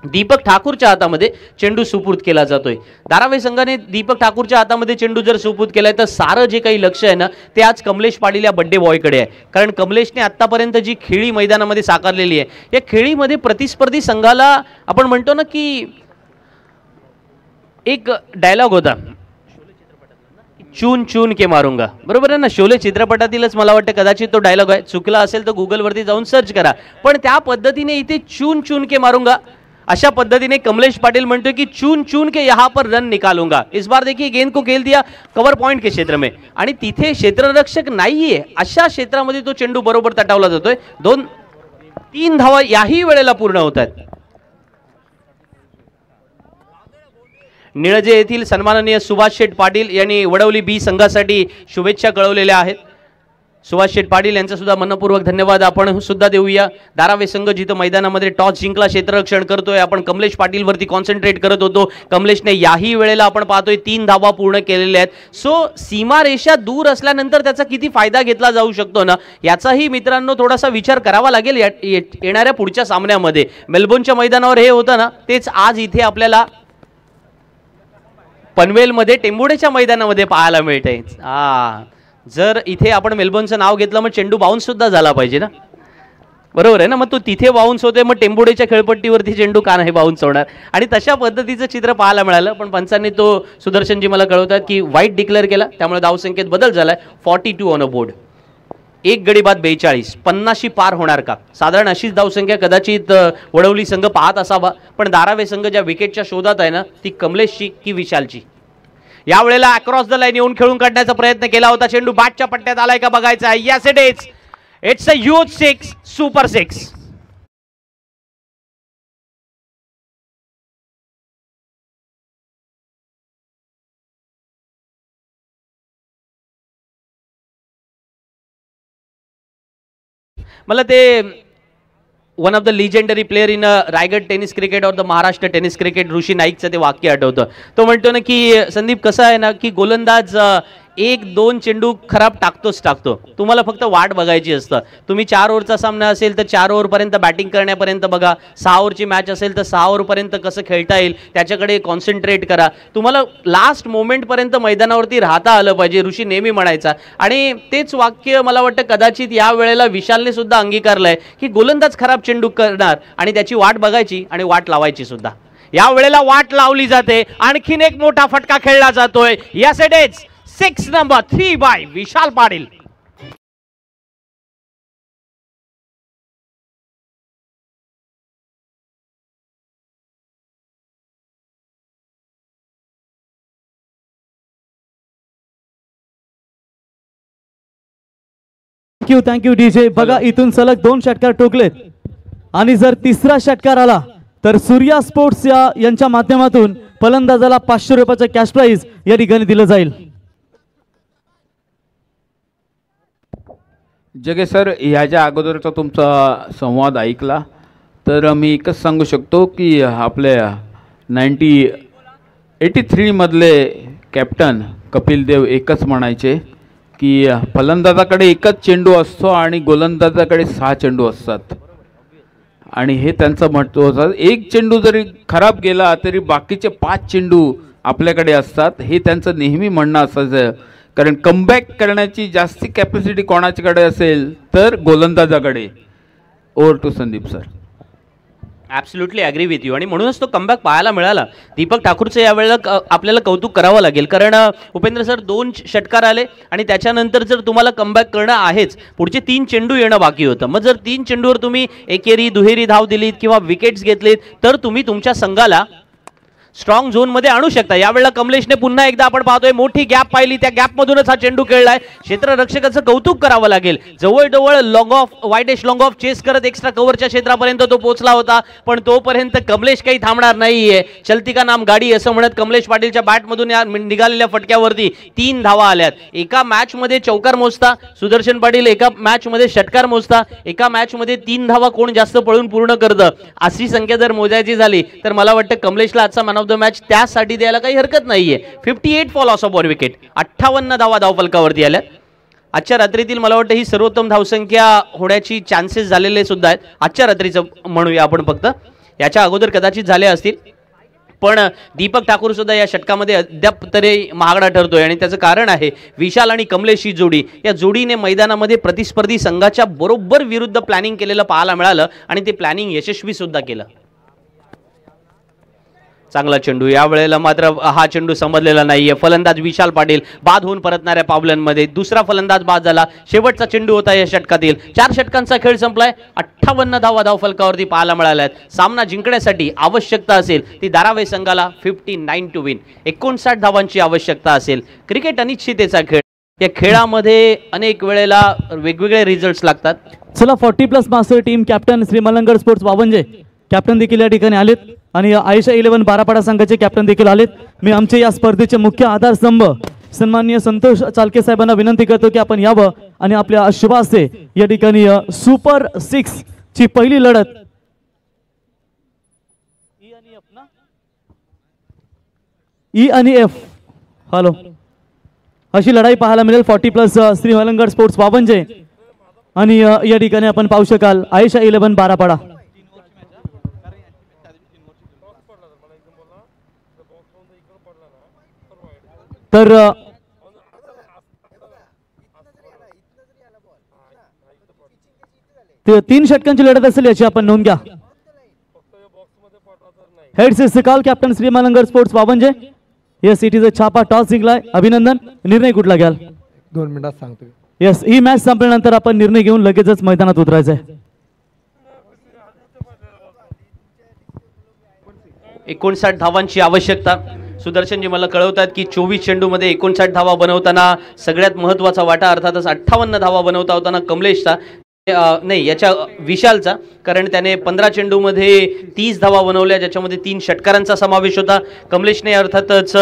दीपक ठाकूरच्या हातामध्ये चेंडू सुपूर्द केला जातोय. धारावी संघाने दीपक ठाकूरच्या हातामध्ये चेंडू जर सुपूर्द केलाय तर सारं जे काही लक्ष आहे ना ते आज कमलेश पाटील या बड्डे बॉयकडे आहे. कारण कमलेशने आतापर्यंत जी खेळी मैदानामध्ये साकारलेली आहे, या खेळीमध्ये प्रतिस्पर्धी संघाला आपण म्हणतो ना की एक डायलॉग होता, चून चून के मारूंगा, बरोबर आहे ना, शोले चित्रपटातीलच मला वाटतं कदाचित तो डायलॉग आहे. चुकला असेल तर गुगलवरती जाऊन सर्च करा. पण त्या पद्धतीने इथे चून चून के मारूंगा अशा पद्धतीने कमलेश पाटिल म्हणतोय की चून चून के यहाँ पर रन निकालूंगा. इस बार देखिए गेंद को खेल दिया कवर पॉइंट के क्षेत्र में, आणि तिथे क्षेत्ररक्षक नाहीये अशा क्षेत्रामध्ये तो चेंडू बरोबर तटावला जातोय. 2-3 धावा याही वेळेला पूर्ण होत आहेत. निळजे येथील सन्माननीय सुभाष शेठ पाटील यांनी वडवली बी संघासाठी शुभेच्छा कळवलेल्या आहेत. सुभाष शेठ पाटील यांचा सुद्धा मनपूर्वक धन्यवाद आपण सुद्धा देऊया. धारावी संघ जिथं मैदानामध्ये टॉस जिंकला, क्षेत्ररक्षण करतोय, आपण कमलेश पाटील वरती कॉन्सन्ट्रेट करत होतो. कमलेशने याही वेळेला आपण पाहतोय 3 धावा पूर्ण केलेल्या आहेत. सो सीमारेषा दूर असल्यानंतर त्याचा किती फायदा घेतला जाऊ शकतो ना, याचाही मित्रांनो थोडासा विचार करावा लागेल येणाऱ्या पुढच्या सामन्यामध्ये. मेलबोर्नच्या मैदानावर हे होतं ना, तेच आज इथे आपल्याला पनवेलमध्ये टेंबुडेच्या मैदानामध्ये पाहायला मिळतंय. जर इथे आपण मेलबोर्नचं नाव घेतलं मग चेंडू बाउन्स सुद्धा झाला पाहिजे ना, बरोबर आहे ना. मग तो तिथे बाउन्स होते, मग टेंबुडेच्या खेळपट्टीवरती चेंडू का नाही बाउन्स होणार, आणि तशा पद्धतीचं चित्र पाहायला मिळालं. पण पंचांनी तो सुदर्शनजी मला कळवतात की वाईट डिक्लेअर केला, त्यामुळे धावसंख्येत बदल झालाय. 42 ऑन अ बोर्ड, 1 गडी बाद 42, 50शी पार होणार का? साधारण अशीच धावसंख्या कदाचित वडवली संघ पाहत असावा. पण धारावी संघ ज्या विकेटच्या शोधात आहे ना, ती कमलेशची की विशालची. यावेळेला अक्रॉस द लाईन येऊन खेळून काढण्याचा प्रयत्न केला होता, चेंडू बॅटच्या पट्ट्यात आलाय का बघायचा आहे. Yes it is, it's a huge 6, super 6. मला ते one of the legendary player in Raigad tennis cricket और द महाराष्ट्र टेनिस क्रिकेट ऋषी नाईकचं ते वाक्य आठवतं. तो म्हणतो ना की संदीप कसं आहे ना की गोलंदाज 1-2 चेंडू खराब टाकतोच टाकतो, तुम्हाला फक्त वाट बघायची असतं. तुम्ही 4 ओव्हरचा सामना असेल तर 4 ओव्हरपर्यंत बॅटिंग करण्यापर्यंत बघा, 6 ओव्हरची मॅच असेल तर 6 ओव्हरपर्यंत कसं खेळता येईल त्याच्याकडे कॉन्सन्ट्रेट करा. तुम्हाला लास्ट मोमेंटपर्यंत मैदानावरती राहता आलं पाहिजे, ऋषी नेहमी म्हणायचा. आणि तेच वाक्य मला वाटतं कदाचित या वेळेला विशालने सुद्धा अंगीकारलंय की गोलंदाज खराब चेंडू करणार आणि त्याची वाट बघायची आणि वाट लावायची सुद्धा. या वेळेला वाट लावली जाते, आणखीन एक मोठा फटका खेळला जातोय. Yes it is 6 number 3 by Vishal Patil. Thank you DJ. बघा इथून सलग 2 षटकार ठोकलेत, आणि जर तिसरा षटकार आला तर सूर्या स्पोर्ट्स यांच्या माध्यमातून फलंदाजाला 500 रुपयाचं कॅश प्राइज या ठिकाणी दिलं जाईल. जगे सर, ह्याच्या अगोदरचा तुमचा संवाद ऐकला तर मी एकच सांगू शकतो की आपल्या 1983 मधले कॅप्टन कपिल देव एकच म्हणायचे की फलंदाजाकडे एकच चेंडू असतो आणि गोलंदाजाकडे 6 चेंडू असतात, आणि हे त्यांचं महत्त्व होतं. एक चेंडू जरी खराब गेला तरी बाकीचे 5 चेंडू आपल्याकडे असतात, हे त्यांचं नेहमी म्हणणं असायचं. कारण कमबॅक करण्याची जास्ती कॅपॅसिटी कोणाच्याकडे असेल तर गोलंदाजाकडे. Over to Sandeep sir. Absolutely agree with you. आणि म्हणूनच तो कमबॅक पाहायला मिळाला. दीपक ठाकूरचं यावेळेला आपल्याला कौतुक करावं लागेल, कारण उपेंद्र सर 2 षटकार आले आणि त्याच्यानंतर जर तुम्हाला कमबॅक करणं आहेच, पुढचे 3 चेंडू येणं बाकी होतं. मग जर 3 चेंडूवर तुम्ही एकेरी दुहेरी धाव दिलीत किंवा विकेट्स घेतलीत तर तुम्ही तुमच्या संघाला स्ट्रॉंग झोनमध्ये आणू शकता। यावेळेला कमलेशने पुन्हा एकदा आपण पाहतोय मोठी गॅप पाहिली, त्या गॅपमधूनच हा चेंडू खेळलाय। क्षेत्ररक्षकाचं कौतुक करावं लागेल, जवळजवळ long off widest long off chase करत एक्स्ट्रा कव्हरच्या क्षेत्रापर्यंत तो पोहोचला होता, पण तोपर्यंत कमलेश काही थांबणार नाहीये। चलती का नाम गाडी असं म्हणत कमलेश पाटीलच्या बॅटमधून या निघालेल्या फटक्यावरती 3 धावा आल्यात। एका मॅच मध्ये चौकार मोजता सुदर्शन पाटील, एका मॅच मध्ये षटकार मोजता, एका मॅच मध्ये 3 धावा कोण जास्त पळून पूर्ण करतं अशी संख्या जर मोजायची झाली तर मला वाटतं कमलेशला आजचा मॅन ऑफ द मॅच त्यासाठी द्यायला काही हरकत नाहीये। 58 फॉर लॉस ऑफ 1 विकेट, 58 धावा धावफलकावरती आल्या। आजच्या रात्रीतील मला वाटतं ही सर्वोत्तम धावसंख्या होण्याची चान्सेस झालेले सुद्धा आहेत। आजच्या रात्रीचं म्हणूया आपण, फक्त याच्या अगोदर कदाचित झाले असतील, पण दीपक ठाकूर सुद्धा या षटकामध्ये अद्याप तरी महागडा ठरतोय आणि त्याचं कारण आहे विशाल आणि कमलेश ही जोडी, या जोडीने मैदानामध्ये प्रतिस्पर्धी संघाच्या बरोबर विरुद्ध प्लॅनिंग केलेलं पाहायला मिळालं आणि ते प्लॅनिंग यशस्वी सुद्धा केलं। चांगला चेंडू, यावेळेला मात्र हा चेंडू समजलेला नाहीये। फलंदाज विशाल पाटील बाद होऊन परतणाऱ्या पावलांमध्ये दुसरा फलंदाज बाद झाला। शेवटचा चेंडू होता या षटकातील। 4 षटकांचा खेळ संपलाय, 58 धावा धावफलकावरती पाहायला मिळाल्यात। सामना जिंकण्यासाठी आवश्यकता असेल ती धारावी संघाला 59 टू विन, 59 धावांची आवश्यकता असेल। क्रिकेट अनिश्चिततेचा खेळ, या खेळामध्ये अनेक वेळेला वेगवेगळे रिझल्ट्स लागतात। चला 40+ master team captain Shri Malangad sports Vavanje captain देखील या ठिकाणी आलेत आणि आयशा 11 बारापाडा संघाचे कॅप्टन देखील आलेत। मी आमचे या स्पर्धेचे मुख्य आधारस्तंभ सन्माननीय संतोष चालके साहेबांना विनंती करतो की आपण यावं आणि आपल्या शुभ हस्ते या ठिकाणी सुपर 6 ची पहिली लढत ई आणि एफ हॅलो अशी लढाई पाहायला मिळेल 40+ श्री मलंगड स्पोर्ट्स वावंजे आणि या ठिकाणी आपण पाहू शकाल आयशा 11 बारापाडा। तर 3 षटकांची लढत असेल याची आपण नोंद घ्या। Heads is call captain Shri Malangad sports Wavanje, yes सिटीचा छापा टॉस जिंकलाय, अभिनंदन। निर्णय कुठला घ्याल? 2 मिनिटात सांगतो। येस, ही मॅच संपल्यानंतर आपण निर्णय घेऊन लगेचच मैदानात उतरायचं आहे। 59 धावांची आवश्यकता। सुदर्शनजी मला कळवतात की 24 चेंडूमध्ये 59 धावा बनवताना सगळ्यात महत्त्वाचा वाटा अर्थातच 58 धावा बनवता होताना कमलेशचा नाही याच्या विशालचा, कारण त्याने 15 चेंडूमध्ये 30 धावा बनवल्या ज्याच्यामध्ये 3 षटकारांचा समावेश होता। कमलेशने अर्थातच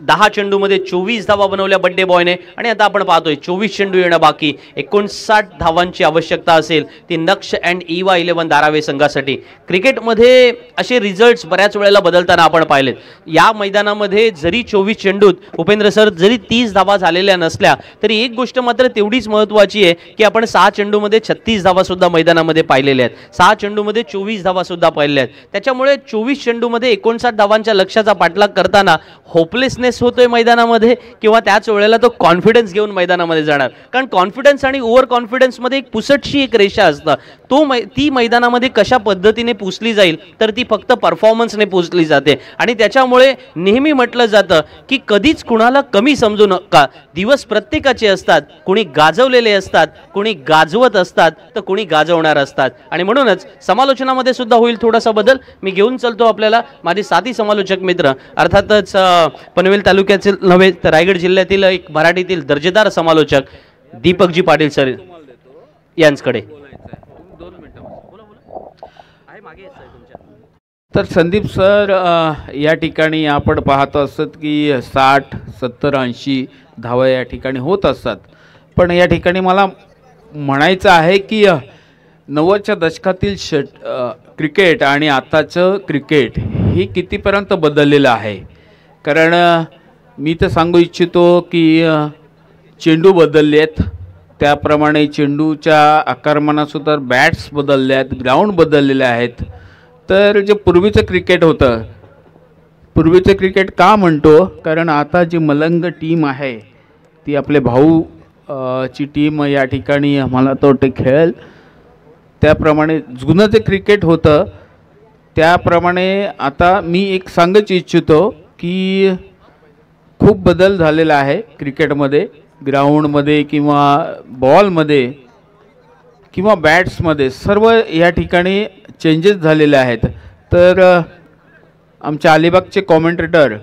10 चेंडूमध्ये 24 धावा बनवल्या बड्डे बॉयने आणि आता आपण पाहतोय 24 चेंडू येणं बाकी, 59 धावांची आवश्यकता असेल ती नक्ष अँड ईवा 11 धारावे संघासाठी। क्रिकेटमध्ये असे रिझल्ट्स बऱ्याच वेळेला बदलताना आपण पाहिलेत। या मैदानामध्ये जरी 24 चेंडूत उपेंद्र सर जरी 30 धावा झालेल्या नसल्या तरी एक गोष्ट मात्र तेवढीच महत्त्वाची आहे की आपण 6 चेंडूमध्ये 36 धावा सुद्धा मैदानामध्ये पाहिलेल्या आहेत, 6 चेंडूमध्ये 24 धावा सुद्धा पाहिलेल्या आहेत। त्याच्यामुळे 24 चेंडूमध्ये 59 धावांच्या लक्ष्याचा पाठलाग करताना होपलेसनेस होतोय मैदानामध्ये किंवा त्याच वेळेला तो कॉन्फिडन्स घेऊन मैदानामध्ये जाणार, कारण कॉन्फिडन्स आणि ओव्हर कॉन्फिडन्स मध्ये एक पुसटशी एक रेषा असतं, ती मैदानामध्ये कशा पद्धतीने पुसली जाईल तर ती फक्त परफॉर्मन्सने पुसली जाते। आणि त्याच्यामुळे नेहमी म्हटलं जातं की कधीच कुणाला कमी समजू नका, दिवस प्रत्येकाचे असतात, कुणी गाजवलेले असतात, कुणी गाजवत असतात तर कुणी गाजवणार असतात। आणि म्हणूनच समालोचनामध्ये सुद्धा होईल थोडासा बदल। मी घेऊन चलतो आपल्याला माझे साथी समालोचक मित्र, अर्थातच पनवेल तालुक्यातील नव्हे तर रायगड जिल्ह्यातील एक मराठीतील दर्जेदार समालोचक दीपकजी पाटील सर यांच्याकडे। तर संदीप सर या ठिकाणी आपण पाहत असत की 60, 70, 80 धावा या ठिकाणी होत असतात, पण या ठिकाणी मला म्हणायचं आहे की 90च्या दशकातील क्रिकेट आणि आताचं क्रिकेट हे कितीपर्यंत बदललेलं आहे। कारण मी तर सांगू इच्छितो की चेंडू बदलले आहेत, त्याप्रमाणे चेंडूच्या आकारमानासुद्धा बॅट्स बदलले आहेत, ग्राउंड बदललेले आहेत। तर जे पूर्वीचं क्रिकेट होतं, पूर्वीचं क्रिकेट का म्हणतो, कारण आता जी मलंग टीम आहे ती आपले भाऊ ची टीम या ठिकाणी मला तो खेळेल, त्याप्रमाणे जुनं जे क्रिकेट होतं त्याप्रमाणे आता मी एक सांगू इच्छितो की खूप बदल झालेला आहे क्रिकेटमध्ये, ग्राउंडमध्ये किंवा बॉलमध्ये किंवा बॅट्समध्ये, सर्व या ठिकाणी चेंजेस झालेले आहेत। तर आमचे अलिबागचे कॉमेंटेटर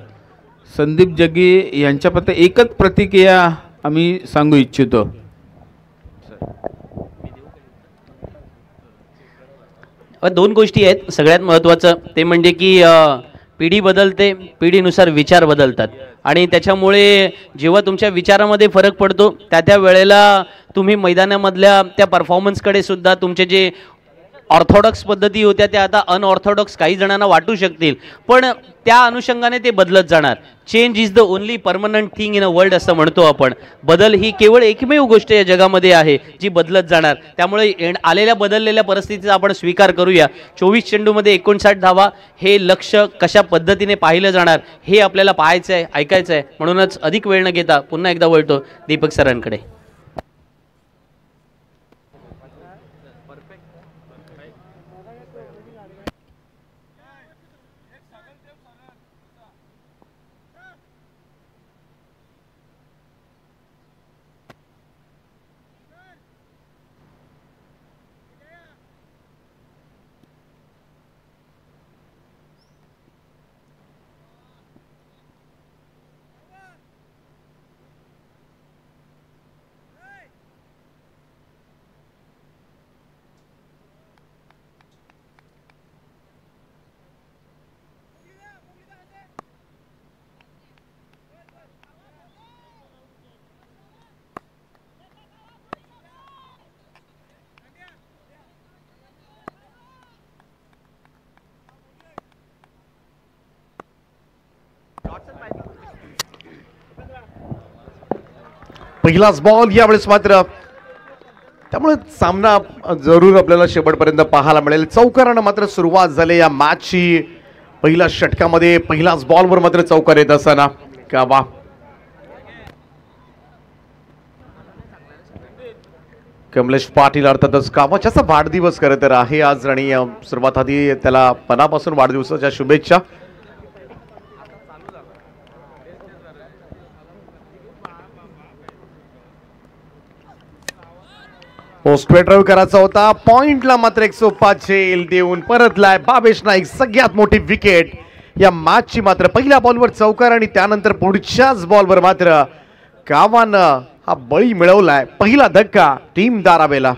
संदीप जगी यांच्याबद्दल एकच प्रतिक्रिया आम्ही सांगू इच्छितो. दोन गोष्टी आहेत. सगळ्यात महत्त्वाचं ते म्हणजे की पिढी बदलते, पिढीनुसार विचार बदलतात आणि त्याच्यामुळे जेव्हा तुमच्या विचारामध्ये फरक पडतो त्या वेळेला तुम्ही मैदानामधल्या त्या परफॉर्मन्सकडे सुद्धा तुमचे जे ऑर्थोडॉक्स पद्धती होत्या त्या आता अनऑर्थोडॉक्स काही जणांना वाटू शकतील, पण त्या अनुषंगाने ते बदलत जाणार. Change is the only permanent thing in a world असं म्हणतो आपण. बदल ही केवळ एकमेव गोष्ट या जगामध्ये आहे जी बदलत जाणार. त्यामुळे आलेल्या बदललेल्या परिस्थितीचा आपण स्वीकार करूया. 24 चेंडूमध्ये 59 धावा हे लक्ष कशा पद्धतीने पाहिलं जाणार हे आपल्याला पाहायचं आहे, ऐकायचं आहे. म्हणूनच अधिक वेळ न घेता पुन्हा एकदा वळतो दीपक सरांकडे. पहिलाच बॉल यावेळेस मात्र, त्यामुळे सामना जरूर आपल्याला शेवटपर्यंत पाहायला मिळेल. चौकारानं मात्र सुरुवात झाली या मॅचची. पहिल्या षटकामध्ये पहिलाच बॉलवर मात्र चौकार येत असताना का वा, कमलेश पाटील अर्थातच कावाच्याचा वाढदिवस खरं तर आहे आज आणि सर्वात आधी त्याला मनापासून वाढदिवसाच्या शुभेच्छा. स्ट्रेट ड्राइव्ह करायचा होता, पॉइंटला मात्र एक सोपा झेल देऊन परतलाय भावेश नाईक. सगळ्यात मोठी विकेट या मॅचची मात्र. पहिल्या बॉलवर चौकार आणि त्यानंतर पुढच्याच बॉलवर मात्र कावानं हा बळी मिळवलाय. पहिला धक्का टीम धारावेला.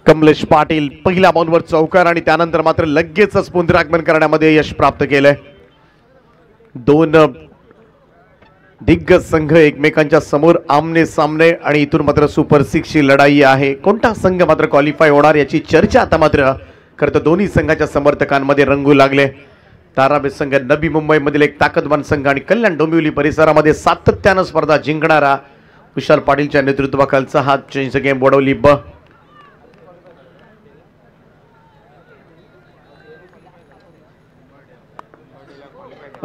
कमलेश पाटील पहिल्या बॉलवर चौकार आणि त्यानंतर मात्र लगेचच पुनरागमन करण्यामध्ये यश प्राप्त केलंय. दोन दिग्गज संघ एकमेकांच्या समोर आमने सामने आणि इथून मात्र सुपर 6ची लढाई आहे. कोणता संघ मात्र क्वालिफाय होणार याची चर्चा आता मात्र खरं तर दोन्ही संघाच्या समर्थकांमध्ये रंगू लागले. ताराबे संघ नवी मुंबईमधील एक ताकदवान संघ आणि कल्याण डोंबिवली परिसरामध्ये सातत्यानं स्पर्धा जिंकणारा विशाल पाटीलच्या नेतृत्वाखालचा हा चेंज गेम बोडवली ब.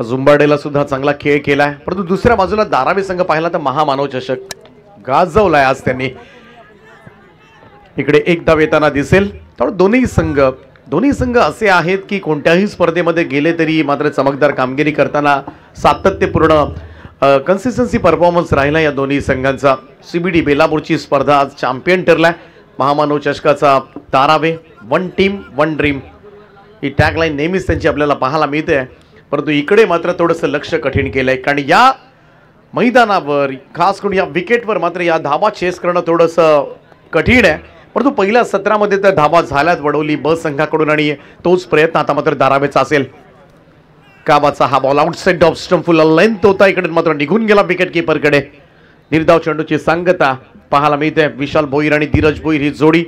झुंबाडेला सुद्धा चांगला खेळ केलाय, परंतु दुसऱ्या बाजूला धारावी संघ पाहिला तर महामानव चषक गाजवलाय आज त्यांनी. इकडे एक धाव येताना दिसेल. त्यामुळे दोन्ही संघ असे आहेत की कोणत्याही स्पर्धेमध्ये गेले तरी मात्र चमकदार कामगिरी करताना सातत्यपूर्ण कन्सिस्टन्सी परफॉर्मन्स राहिला या दोन्ही संघांचा. CBD बेलापूरची स्पर्धा आज चॅम्पियन ठरलाय. महामानव चषकाचा धारावे, वन टीम वन ड्रीम ही टॅगलाईन नेहमीच त्यांची आपल्याला पाहायला मिळते. परंतु इकडे मात्र थोडंसं लक्ष कठीण केलंय, कारण या मैदानावर खास करून या विकेटवर मात्र या धावा चेस करणं थोडंसं कठीण आहे. परंतु पहिल्या सत्रामध्ये तर धावा झाल्यात वडवली ब संघाकडून आणि तोच प्रयत्न आता मात्र धारावेचा असेल. काबाचा हा बॉल आउटसाइड ऑफ स्टंप फुल लेंथ होता, इकडे मात्र निघून गेला विकेट कीपरकडे. निर्धाव चेंडूची सांगता पाहायला मिळते. विशाल भोईर आणि धीरज भोईर ही जोडी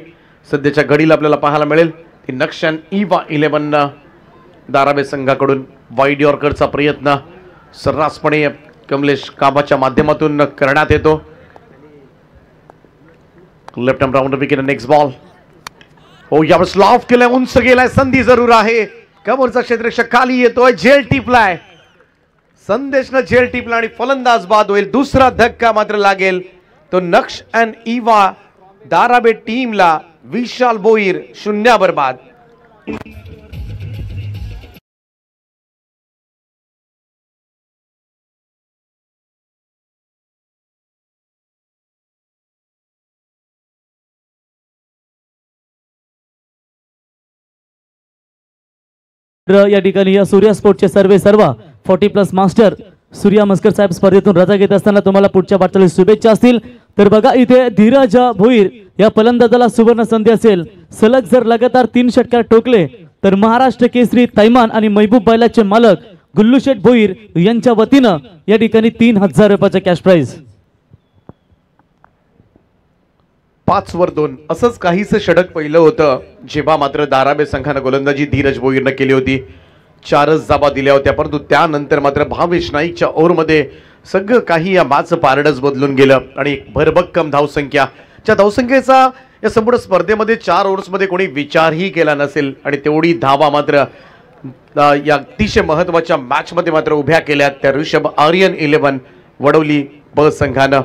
सध्याच्या घडीला आपल्याला पाहायला मिळेल. ती नक्षन इवा 11 धारावे संघाकडून वाईड यॉर्करचा प्रयत्न सर्रासपणे कमलेश काबाच्या माध्यमातून करण्यात येतो. Left arm round wicket. Next ball हो यावेळेस लॉफ केलाय, उंच गेलाय, संधी जरूर आहे. कव्हरचा क्षेत्ररक्षक खाली येतोय, झेल टिपलाय, संदेशनं झेल टिपला आणि फलंदाज बाद होईल. दुसरा धक्का मात्र लागेल तो नक्ष अँड इवा दाराबे टीमला विशाल भोईर 0 बरबाद. या ठिकाणी या सूर्या स्पोर्टचे सर्व 40+ मास्टर सूर्या मस्कर साहेब स्पर्धेतून रजा घेत असताना तुम्हाला पुढच्या वाटचालीस शुभेच्छा असतील. तर बघा इथे धीरज भोईर या फलंदाजाला सुवर्ण संधी असेल. सलग जर लगातार 3 षटकार ठोकले तर महाराष्ट्र केसरी तैमान आणि महबूब बैलाचे मालक गुल्लूशेठ भोईर यांच्या वतीनं या ठिकाणी 3000 रुपयाचं कॅश प्राइज. 5 वर 2 असंच काहीच षटक पहिलं होतं जेव्हा मात्र दाराबे संघानं गोलंदाजी धीरज भोईरनं केली होती. 4च धावा दिल्या होत्या, परंतु त्यानंतर मात्र भावेश नाईकच्या ओव्हरमध्ये सगळं काही या मॅचचं पारडच बदलून गेलं आणि एक भरभक्कम धावसंख्या, ज्या धावसंख्येचा या संपूर्ण स्पर्धेमध्ये 4 ओव्हर्समध्ये कोणी विचारही केला नसेल आणि तेवढी धावा मात्र या अतिशय महत्वाच्या मॅचमध्ये मात्र उभ्या केल्या त्या ऋषभ आर्यन 11 वडवली ब संघानं.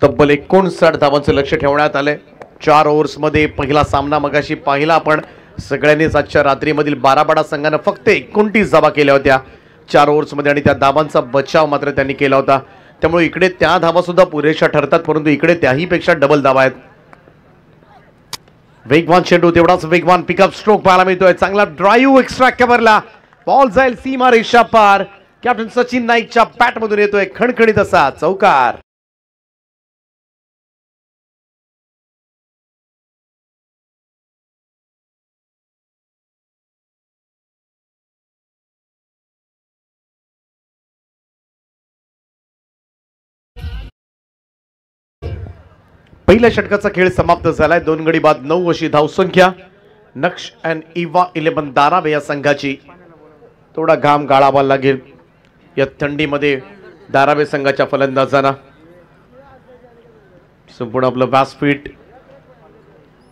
तब्बल 59 धावांचं लक्ष ठेवण्यात आलंय 4 ओव्हर्समध्ये. पहिला सामना मगाशी पाहिला आपण सगळ्यांनीच. आजच्या रात्रीमधील बारापाडा संघानं फक्त 29 धावा केल्या होत्या 4 ओव्हर्समध्ये आणि त्या धावांचा बचाव मात्र त्यांनी केला होता. त्यामुळे इकडे त्या धावा सुद्धा पुरेशा ठरतात, परंतु इकडे त्याही पेक्षा डबल धावा आहेत. वेगवान चेंडू, तेवढाच वेगवान पिकअप स्ट्रोक पाहायला मिळतोय. चांगला ड्राईव्ह एक्स्ट्रा कव्हरला, बॉल जाईल सीमा रेषा पार. कॅप्टन सचिन नाईकच्या बॅटमधून येतोय खणखणीत असा चौकार. पहिल्या षटकाचा खेळ समाप्त झालाय. 2 गडी बाद 9 अशी धावसंख्या नक्ष अँड इवा 11 दाराबे या संघाची. थोडा घाम गाळावा लागेल या थंडीमध्ये दाराबे संघाच्या फलंदाजांना. संपूर्ण आपलं व्यासपीठ,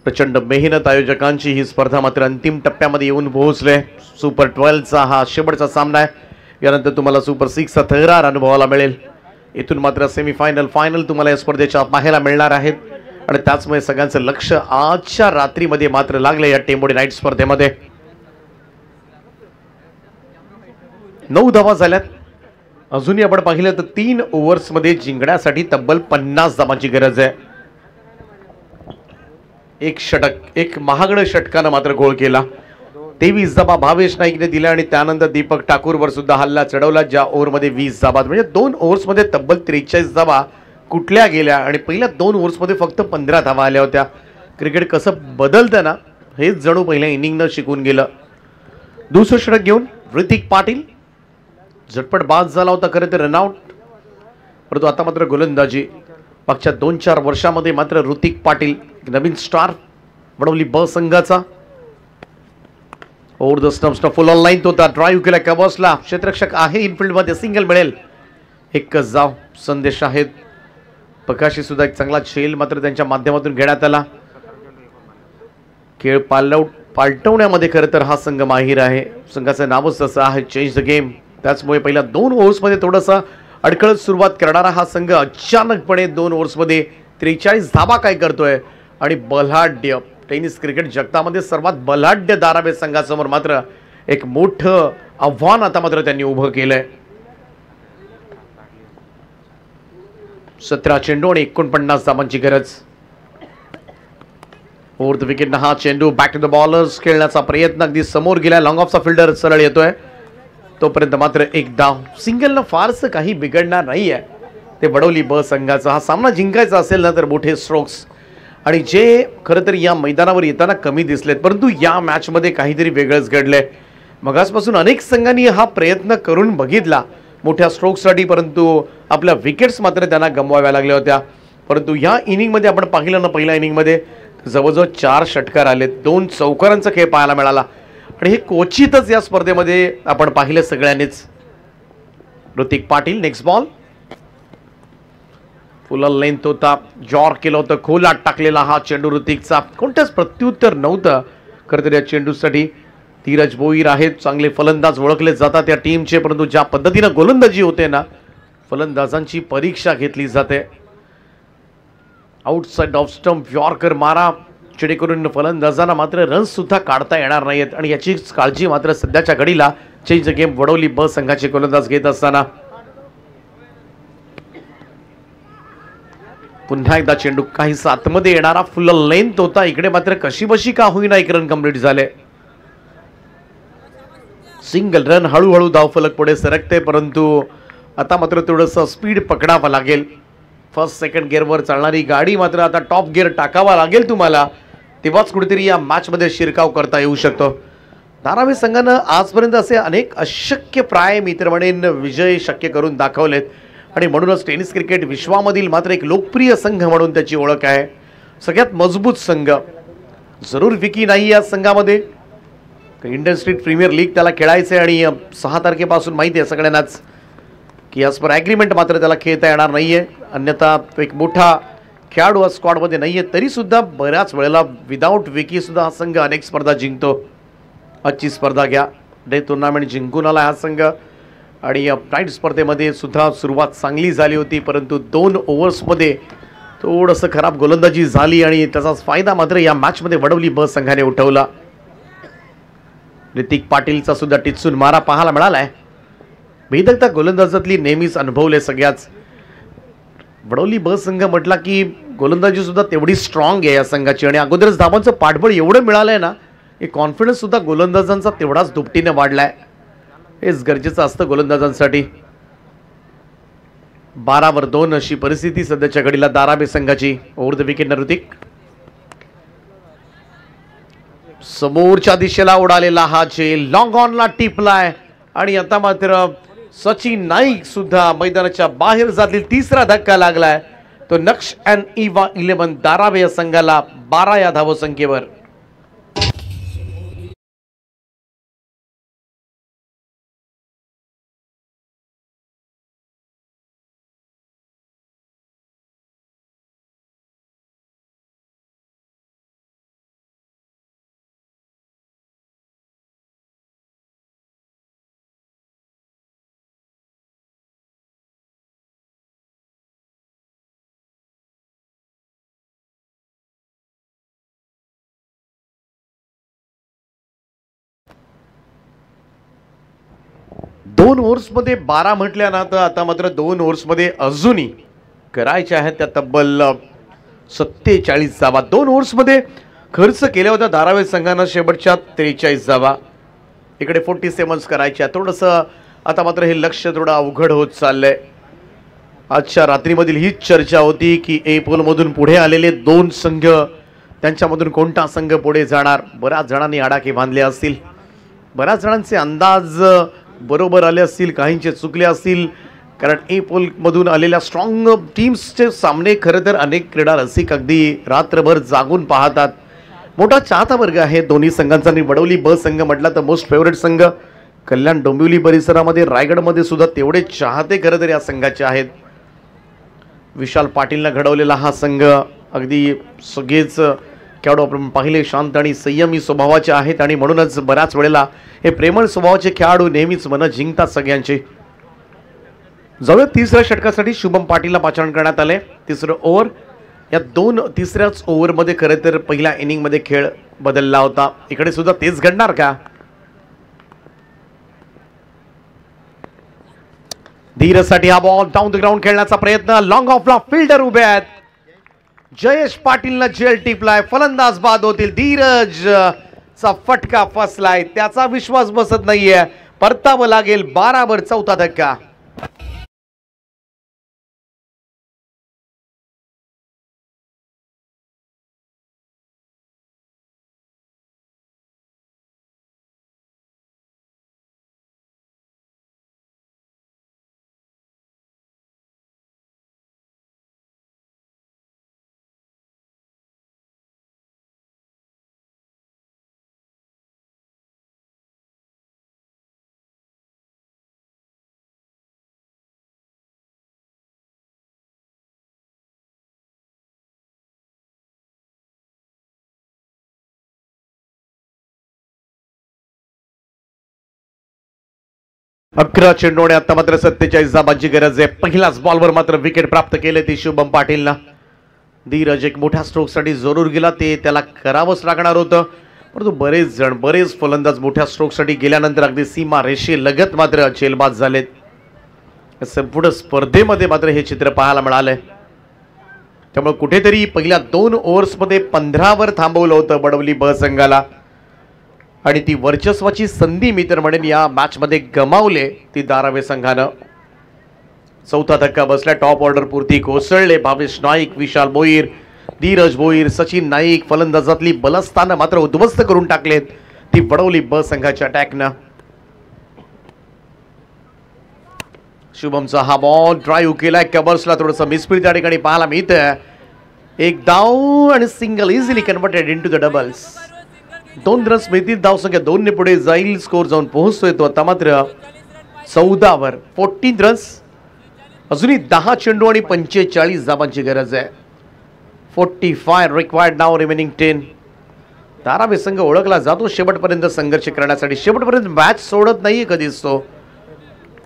प्रचंड मेहनत आयोजकांची ही स्पर्धा मात्र अंतिम टप्प्यामध्ये येऊन पोहोचले. सुपर 12चा हा शेवटचा सामना आहे. यानंतर तुम्हाला सुपर 6चा थरार अनुभवायला मिळेल. इथून मात्र सेमीफायनल फायनल तुम्हाला या स्पर्धेच्या पाहायला मिळणार आहेत आणि त्याचमुळे सगळ्यांचं लक्ष आजच्या रात्रीमध्ये मात्र लागले या टेंबोडी नाईट स्पर्धेमध्ये. 9 धावा झाल्यात. अजूनही आपण पाहिलं तर 3 ओव्हर्समध्ये जिंकण्यासाठी तब्बल 50 धावांची गरज आहे. एक षटक, एक महागड षटकानं मात्र गोल केला. 23 धावा भावेश नाईकने दिल्या आणि त्यानंतर दीपक ठाकूरवर सुद्धा हल्ला चढवला ज्या ओव्हरमध्ये 20 धावा, म्हणजे 2 ओव्हर्समध्ये तब्बल 43 धावा कुठल्या गेल्या आणि पहिल्या 2 ओव्हर्समध्ये फक्त 15 धावा आल्या होत्या. क्रिकेट कसं बदलतं ना हेच जणू पहिल्या इनिंगनं शिकून गेलं. दुसरं षटक घेऊन ऋतिक पाटील झटपट बाद झाला होता खरं तर रनआउट, परंतु आता मात्र गोलंदाजी. मागच्या 2-4 वर्षामध्ये मात्र ऋतिक पाटील नवीन स्टार वडवली ब संघाचा. Over the stumps full on line तो ड्राईव्ह केला कबॉसला. क्षेत्ररक्षक आहे इनफिल्ड मध्ये, सिंगल मिळेल. एकच जाव संदेश आहेत. प्रकाशी सुद्धा एक चांगला झेल मात्र त्यांच्या माध्यमातून घेण्यात आला. खेळ पालटवण्यामध्ये खरं तर हा संघ माहीर आहे. संघाचं नावच तसं आहे, चेंज द गेम. त्याचमुळे पहिल्या 2 ओव्हर्समध्ये थोडासा अडखळत सुरुवात करणारा हा संघ अचानकपणे 2 ओव्हर्समध्ये 43 धावा काय करतोय आणि बलाढ्य टेनिस क्रिकेट जगतामध्ये सर्वात बलाढ्य दाराबे संघासमोर मात्र एक मोठं आव्हान आता मात्र त्यांनी उभं केलंय. 17 चेंडू आणि 49 धावांची गरज. ओव्हर द विकेट हा चेंडू बॅक टू द बॉलर्स खेळण्याचा प्रयत्न अगदी समोर गेला. लॉंग ऑफचा फिल्डर सरळ येतोय तोपर्यंत मात्र एक धाव. सिंगलनं फारसं काही बिघडणार नाहीये ते वडवली ब संघाचा. हा सामना जिंकायचा असेल ना तर मोठे स्ट्रोक्स आणि जे खरं तर या मैदानावर येताना कमी दिसलेत, परंतु या मॅचमध्ये काहीतरी वेगळंच घडलंय. मगासपासून अनेक संघांनी हा प्रयत्न करून बघितला मोठ्या स्ट्रोक्ससाठी, परंतु आपल्या विकेट्स मात्र त्यांना गमवाव्या लागल्या होत्या. परंतु या इनिंगमध्ये आपण पाहिलं ना पहिल्या इनिंगमध्ये जवळजवळ 4 षटकार आले, 2 चौकारांचा खेळ पाहायला मिळाला आणि हे क्वचितच या स्पर्धेमध्ये आपण पाहिलं सगळ्यांनीच. ऋतिक पाटील नेक्स्ट बॉल फुल लेंथ होता, जॉर केलं होतं, खोलात टाकलेला हा चेंडू ऋतिकचा. कोणत्याच प्रत्युत्तर नव्हतं खरं तर या चेंडूसाठी. धीरज भोईर आहेत, चांगले फलंदाज ओळखले जातात या टीमचे, परंतु ज्या पद्धतीनं गोलंदाजी होते ना फलंदाजांची परीक्षा घेतली जाते. आउटसाइड ऑफ स्टंप यॉर्कर मारा, जेणेकरून फलंदाजांना मात्र रन्स सुद्धा काढता येणार नाहीत आणि याचीच काळजी मात्र सध्याच्या घडीला चेंज द गेम वडवली ब संघाचे गोलंदाज घेत असताना. पुन्हा एकदा चेंडू काही आतमध्ये येणारा, फुल लेंथ होता, इकडे मात्र कशी बशी का होईना एक रन कंप्लीट झाले. सिंगल रन, हळूहळू धावफलक पुढे सरकते, परंतु आता मात्र थोडंसं स्पीड पकडावं लागेल. फर्स्ट सेकंड गिअरवर चालणारी गाडी मात्र आता टॉप गिअर टाकावा लागेल तुम्हाला, तेव्हाच कुठेतरी या मॅचमध्ये शिरकाव करता येऊ शकतो. धारावी संघानं आजपर्यंत असे अनेक अशक्य प्राय मित्र म्हणेन विजय शक्य करून दाखवलेत आणि म्हणूनच टेनिस क्रिकेट विश्वामधील मात्र एक लोकप्रिय संघ म्हणून त्याची ओळख आहे. सगळ्यात मजबूत संघ. जरूर विकी नाही या संघामध्ये, इंडियन स्ट्रीट प्रीमियर लीग त्याला खेळायचं आहे आणि 6 तारखेपासून माहिती आहे सगळ्यांनाच की ॲज पर ॲग्रीमेंट मात्र त्याला खेळता येणार नाही आहे. अन्यथा एक मोठा खेळाडू स्क्वॉडमध्ये नाही आहे, तरीसुद्धा बऱ्याच वेळेला विदाऊट विकीसुद्धा हा संघ अनेक स्पर्धा जिंकतो. आजची स्पर्धा घ्या, डे टुर्नामेंट जिंकून आला हा संघ आणि नाईट स्पर्धेमध्ये सुद्धा सुरुवात चांगली झाली होती, परंतु 2 ओव्हर्समध्ये थोडंसं खराब गोलंदाजी झाली आणि त्याचा फायदा मात्र या मॅचमध्ये वडवली ब संघाने उठवला. ऋतिक पाटीलचा सुद्धा टिचून मारा पाहायला मिळालाय. भेदकता गोलंदाजातली नेहमीच अनुभवले सगळ्याच. वडवली ब संघ म्हटला की गोलंदाजी सुद्धा तेवढी स्ट्रॉंग आहे या संघाची आणि अगोदरच धावांचं पाठबळ एवढं मिळालंय ना, की कॉन्फिडन्स सुद्धा गोलंदाजांचा तेवढाच दुपटीने वाढलाय. हेच गरजेचं असतं गोलंदाजांसाठी. 12 वर 2 अशी परिस्थिती सध्याच्या घडीला धारावी संघाची. Over the wicket Hrithik. समोरच्या दिशेला उडालेला हा झेल लॉंग ऑनला टिपलाय आणि आता मात्र सचिन नाईक सुद्धा मैदानाच्या बाहेर जातील. तिसरा धक्का लागलाय तो नक्ष अँड इवा 11 धारावी या संघाला 12 या धावसंख्येवर. दोन ओव्हर्समध्ये 12 म्हटल्या ना, तर आता मात्र 2 ओव्हर्समध्ये अजूनही करायच्या आहेत त्या तब्बल 47 धावा. 2 ओव्हर्समध्ये खर्च केल्या होत्या धारावी संघानं शेवटच्या 43 धावा. इकडे 47 करायच्या. थोडंसं आता मात्र हे लक्ष थोडं अवघड होत चाललंय. आजच्या रात्रीमधील हीच चर्चा होती की ए पोलमधून पुढे आलेले 2 संघ, त्यांच्यामधून कोणता संघ पुढे जाणार. बऱ्याच जणांनी आडाखे बांधले असतील, बऱ्याच जणांचे अंदाज बरोबर आले असतील, काहींचे चुकले असतील, कारण ए पोलमधून आलेल्या स्ट्रॉंग टीम्सचे सामने खरं तर अनेक क्रीडा रसिक अगदी रात्रभर जागून पाहतात. मोठा चाहता वर्ग आहे दोन्ही संघांचा. आणि वडवली ब संघ म्हटला तर मोस्ट फेवरेट संघ. कल्याण डोंबिवली परिसरामध्ये, रायगडमध्ये सुद्धा तेवढे चाहते खरं तर या संघाचे आहेत. विशाल पाटीलनं घडवलेला हा संघ, अगदी सगळेच खेळाडू आपण पाहिले शांत आणि संयमी स्वभावाचे आहेत आणि म्हणूनच बऱ्याच वेळेला हे प्रेमळ स्वभावाचे खेळाडू नेहमीच मनं जिंकतात सगळ्यांचे. जाऊया तिसऱ्या षटकासाठी शुभम पाटीलला पाचारण करण्यात आले. तिसरं ओव्हर. या 2 तिसऱ्याच ओव्हरमध्ये खरं तर पहिल्या इनिंगमध्ये खेळ बदलला होता. इकडे सुद्धा तेच घडणार का? धीरजसाठी हा बॉल डाऊन द ग्राउंड खेळण्याचा प्रयत्न. लॉंग ऑफला फिल्डर उभे आहेत. जयेश पाटीलनं झेल टिपलाय. फलंदाज बाद होतील. धीरज चा फटका फसलाय. त्याचा विश्वास बसत नाहीये. परतावं लागेल. 12 वर 4था धक्का. 11 चेंडूने आता मात्र 47 धाबांची गरज आहे. पहिल्याच बॉलवर मात्र विकेट प्राप्त केले ती शुभम पाटीलला. धीरज एक मोठ्या स्ट्रोकसाठी जरूर गेला, ते त्याला करावंच लागणार होतं, परंतु बरेच फलंदाज मोठ्या स्ट्रोकसाठी गेल्यानंतर अगदी सीमा रेषे लगत मात्र चेलबाज झालेत. संपूर्ण स्पर्धेमध्ये मात्र हे चित्र पाहायला मिळालंय. त्यामुळे कुठेतरी पहिल्या 2 ओव्हर्समध्ये 15वर थांबवलं होतं बडवली ब संघाला आणि ती वर्चस्वाची संधी मी तर म्हणेन या मॅचमध्ये गमावले ती धारावे संघानं. चौथा धक्का बसला. टॉप ऑर्डर पुरती कोसळले भावेश नाईक, विशाल भोईर, धीरज भोईर, सचिन नाईक. फलंदाजातली बलस्थानं मात्र उद्ध्वस्त करून टाकलेत ती बडवली ब संघाच्या अटॅकनं. शुभमचा हा बॉल ड्राईव्ह केलाय. कबर्सला थोडंसं मिसफील्ड त्या ठिकाणी पाहायला मिळतं. एक धाव आणि single easily converted into the doubles. 2 runs मिळतील. धावसंख्या 2 ने पुढे जाईल. स्कोर जाऊन पोहोचतोय तो आता मात्र 14वर. 14 रन्स. अजूनही 10 चेंडू आणि 45 धाबांची गरज आहे. 45 रिक्वायर्ड नाव, रिमेनिंग 10. धारावे संघ ओळखला जातो शेवटपर्यंत संघर्ष करण्यासाठी. शेवटपर्यंत मॅच सोडत नाहीये कधीच तो,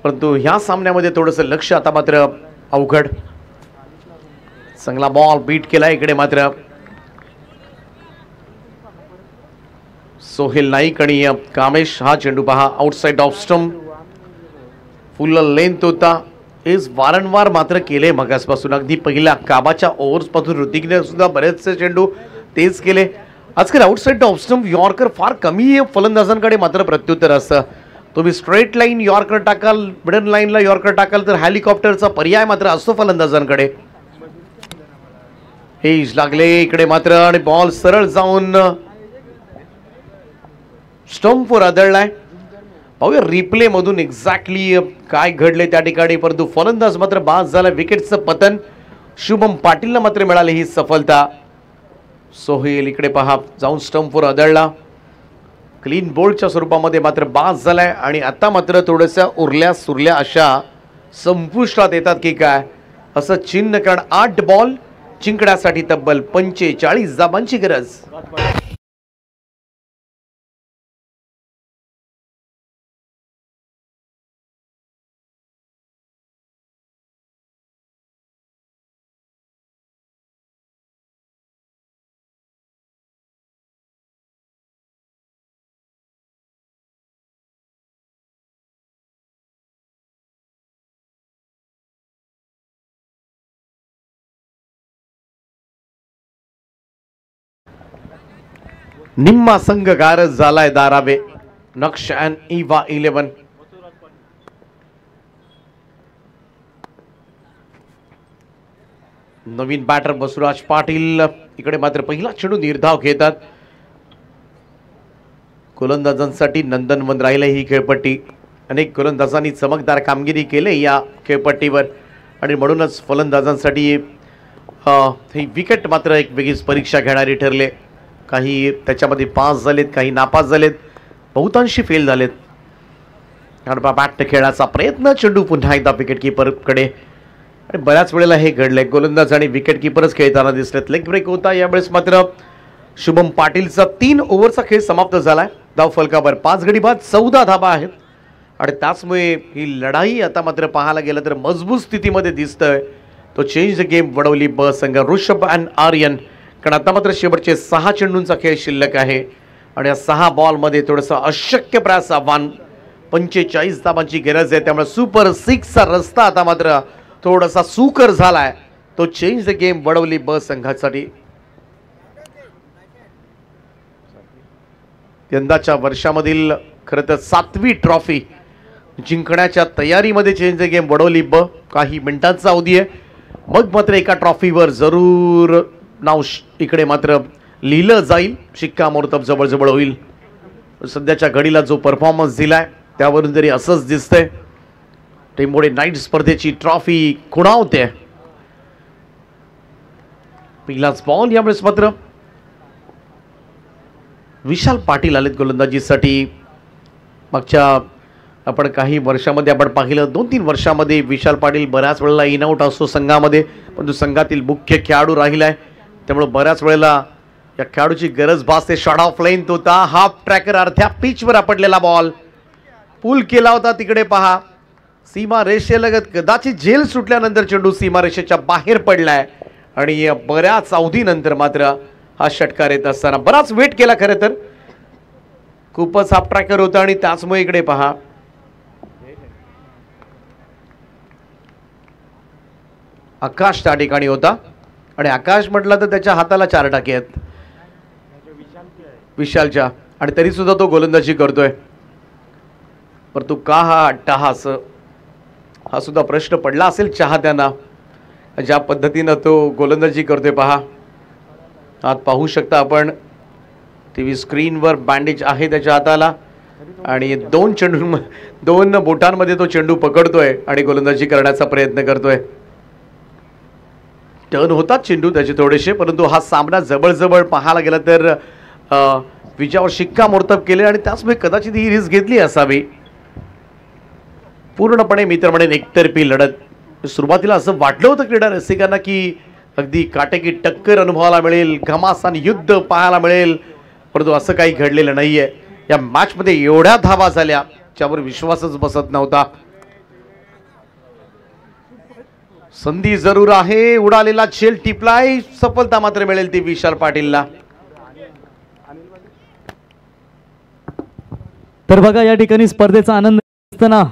परंतु ह्या सामन्यामध्ये थोडंसं लक्ष आता मात्र अवघड. चांगला बॉल बीट केला इकडे मात्र सोहेल नाईक आणि कामेश. हा चेंडू पहा आउटसाइड ऑफ स्टंप. फुल लेंथ होता. हेच वारंवार मात्र केले मगासपासून. अगदी पहिल्या काबाच्या ओव्हर्सपासून ऋतिकने सुद्धा बरेचसे चेंडू तेच केले. आजकाल आउटसाइड ऑफ स्टंप यॉर्कर फार कमी फलंदाजांकडे मात्र प्रत्युत्तर असतं. तुम्ही स्ट्रेट लाईन यॉर्कर टाकाल, मिडल लाईनला यॉर्कर टाकाल तर हेलिकॉप्टरचा पर्याय मात्र असतो फलंदाजांकडे. हेज लागले इकडे मात्र आणि बॉल सरळ जाऊन स्टंपवर आदळलाय. पाहूया रिप्ले मधून एक्झॅक्टली काय घडले त्या ठिकाणी, परंतु फलंदाज मात्र बाद झाला. विकेटचं पतन शुभम पाटीलला मात्र मिळाली ही सफलता. सोहेल इकडे पहा जाऊन स्टंपवर आदळला. क्लीन बोल्डच्या स्वरूपामध्ये मात्र बाद झालाय आणि आता मात्र थोड्याशा उरल्या सुरल्या अशा संपुष्टात येतात की काय असं चिन्ह, कारण 8 बॉल जिंकण्यासाठी तब्बल 45 धाबांची गरज. निम्मा संघ गारज झालाय धारावे. नक्ष अँड इवा 11. नवीन बॅटर बसुराज पाटील इकडे मात्र पहिला चेंडू निर्धाव घेतात. गोलंदाजांसाठी नंदनवन राहिले ही खेळपट्टी. अनेक गोलंदाजांनी चमकदार कामगिरी केली या खेळपट्टीवर आणि म्हणूनच फलंदाजांसाठी ही विकेट मात्र एक वेगळीच परीक्षा घेणारी ठरले. काही त्याच्यामध्ये पास झालेत, काही नापास झालेत, बहुतांशी फेल झालेत. कडबा बॅट खेळाचा प्रयत्न, चेंडू पुन्हा एकदा विकेट किपरकडे आणि बऱ्याच वेळेला हे घडलंय. गोलंदाज आणि विकेट किपरच खेळताना दिसलेत. लेग ब्रेक होता यावेळेस मात्र शुभम पाटीलचा 3 ओव्हरचा खेळ समाप्त झालाय. धाव फलकावर 5 गडी बाद 14 धाबा आहेत आणि त्याचमुळे ही लढाई आता मात्र पाहायला गेलं तर मजबूत स्थितीमध्ये दिसतंय. तो चेंज द गेम वडवली ब संघ. ऋषभ अँड आर्यन, कारण आता मात्र शेवटचे 6 चेंडूंचा खेळ शिल्लक आहे आणि या 6 बॉलमध्ये थोडंसं अशक्य प्रयास आव्हान. 45 धाबांची गरज आहे, त्यामुळे सुपर 6चा रस्ता आता मात्र थोडासा सुकर झालाय. तो चेंज द गेम वडवली ब संघासाठी. यंदाच्या वर्षामधील खरं तर 7वी ट्रॉफी जिंकण्याच्या तयारीमध्ये चेंज द गेम वडवली ब. काही मिनिटांचा अवधी आहे, मग मात्र एका ट्रॉफीवर जरूर नाव इकडे मात्र लिहिलं जाईल. शिक्कामोर्तब जवळजवळ होईल. सध्याच्या घडीला जो परफॉर्मन्स दिलाय त्यावरून तरी असंच दिसतंय. टेंबोडे नाईट स्पर्धेची ट्रॉफी खुणावते. पहिलाच बॉल यावेळेस मात्र विशाल पाटील आलेत गोलंदाजीसाठी. मागच्या आपण काही वर्षामध्ये आपण पाहिलं 2-3 वर्षामध्ये विशाल पाटील बऱ्याच वेळेला इन आउट असतो संघामध्ये, परंतु संघातील मुख्य खेळाडू राहिलाय. त्यामुळे बऱ्याच वेळेला या खेळाडूची गरज भासते. शॉट ऑफ लेंथ होता. हाफ ट्रॅकर अर्ध्या पिचवर आपटलेला बॉल पूल केला होता तिकडे पहा, सीमा रेषेलगत कदाचित झेल सुटल्यानंतर चेंडू सीमा रेषेच्या बाहेर पडलाय आणि बऱ्याच अवधीनंतर मात्र हा षटकार येत असताना बराच वेट केला. खरं तर खूपच हाफ ट्रॅकर होता आणि त्याचमुळे इकडे पहा आकाश त्या ठिकाणी होता आणि आकाश म्हटलं तर त्याच्या हाताला 4 टाके आहेत विशालच्या, आणि तरी सुद्धा तो गोलंदाजी करतोय. परंतु का हा अट्टहास, हा सुद्धा प्रश्न पडला असेल चाहत्यांना, ज्या पद्धतीनं तो गोलंदाजी करतोय पहा. आत पाहू शकता आपण टीव्ही स्क्रीनवर बँडेज आहे त्याच्या हाताला आणि 2 बोटांमध्ये तो चेंडू पकडतोय आणि गोलंदाजी करण्याचा प्रयत्न करतोय. टर्न होतात चेंडू त्याचे थोडेसे, परंतु हा सामना जवळजवळ पाहायला गेला तर विजयावर शिक्कामोर्तब केले आणि त्याचमुळे कदाचित ही रिस्क घेतली असावी. पूर्णपणे मी तर म्हणेन एकतर्फी लढत. सुरुवातीला असं वाटलं होतं क्रीडा रसिकांना की अगदी काटेकी टक्कर अनुभवायला मिळेल, घमासान युद्ध पाहायला मिळेल, परंतु असं काही घडलेलं नाहीये. या मॅचमध्ये एवढ्या धावा झाल्या ज्यावर विश्वासच बसत नव्हता. संधी जरूर आहे, उडालेला झेल टिपलाय, सफलता मात्र मिळेल ती विशाल पाटीलला. तर बघा या ठिकाणी स्पर्धेचा आनंद असताना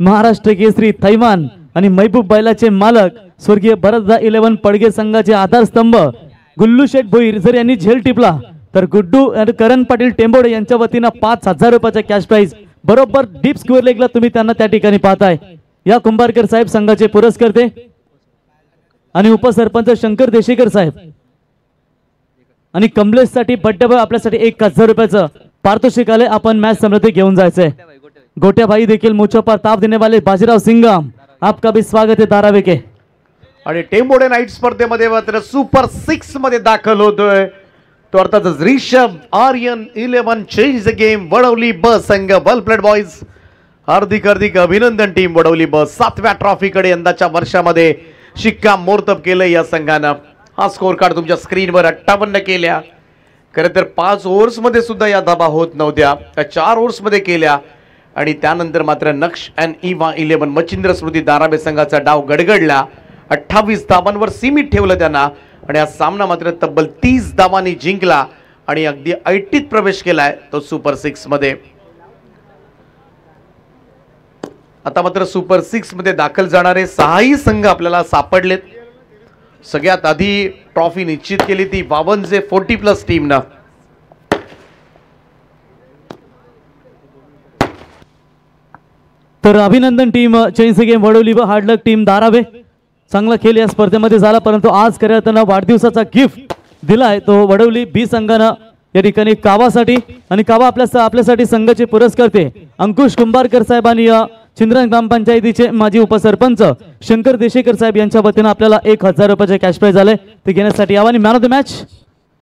महाराष्ट्र केसरी थैमान आणि महबूब बैलाचे मालक स्वर्गीय भरतदा 11 पडगे संघाचे आधारस्तंभ गुल्लू शेठ भोईर जर यांनी झेल टिपला तर गुड्डू आणि करण पाटील टेंबोडे यांच्या वतीनं 5,000 रुपयाचा कॅश प्राइज बरोबर डीप स्क्वेअर लेगला तुम्ही त्यांना त्या ठिकाणी पाहताय. या कुंभारकर साहेब संघाचे पुरस्कर्ते आणि उपसरपंच शंकर देशेकर साहेब आणि कमलेश साठी बड्डे बॉय आपल्यासाठी 1,000 रुपयाचं पारितोषिक आले. आपण मॅच समृद्धी घेऊन जायचंय. गोट्या भाई देखील मुझ पर ताप देने वाले बाजीराव सिंघम आपका भी स्वागत है धारावी के. आणि टेंबोडे नाईट स्पर्धेमध्ये मात्र सुपर 6 मध्ये दाखल होतोय तो अर्थातच Rishabh Aryan 11 change the game Vadavali ब संघ. वेल प्लेड बॉयज, हार्दिक अभिनंदन टीम वडवली ब. 7व्या ट्रॉफीकडे यंदाच्या वर्षामध्ये शिक्कामोर्तब केलं या संघानं. हा स्कोर कार्ड तुमच्या स्क्रीनवर 58 केल्या. खरं तर 5 ओव्हर्समध्ये सुद्धा या धाबा होत नव्हत्या, त्या 4 ओव्हर्समध्ये केल्या आणि त्यानंतर मात्र नक्ष अँड इवा 11 मच्छिंद्र स्मृती दाराबे संघाचा डाव गडगडला. 28 धावांवर सीमित ठेवलं त्यांना आणि हा सामना मात्र तब्बल 30 धावांनी जिंकला आणि अगदी 80त प्रवेश केलाय तो सुपर 6 मध्ये. आता मात्र सुपर 6 मध्ये दाखल जाणारे 6ही संघ आपल्याला सापडलेत. सगळ्यात आधी ट्रॉफी निश्चित केली ती 52 40+ टीमनं. तर अभिनंदन टीम चेंज गेम वडवली व हार्डलक टीम धारावे. चांगला खेळ या स्पर्धेमध्ये झाला, परंतु आज करताना वाढदिवसाचा गिफ्ट दिलाय तो वडवली बी संघानं या ठिकाणी कावासाठी. आणि कावा आपल्यासाठी संघाचे पुरस्कर्ते अंकुश कुंभारकर साहेब आणि चिंद्रन ग्रामपंचायतीचे माजी उपसरपंच शंकर देशेकर साहेब यांच्या वतीनं आपल्याला 1,000 रुपयाचे कॅश प्राइज आले. ते घेण्यासाठी यावं आणि मॅन ऑफ द मॅच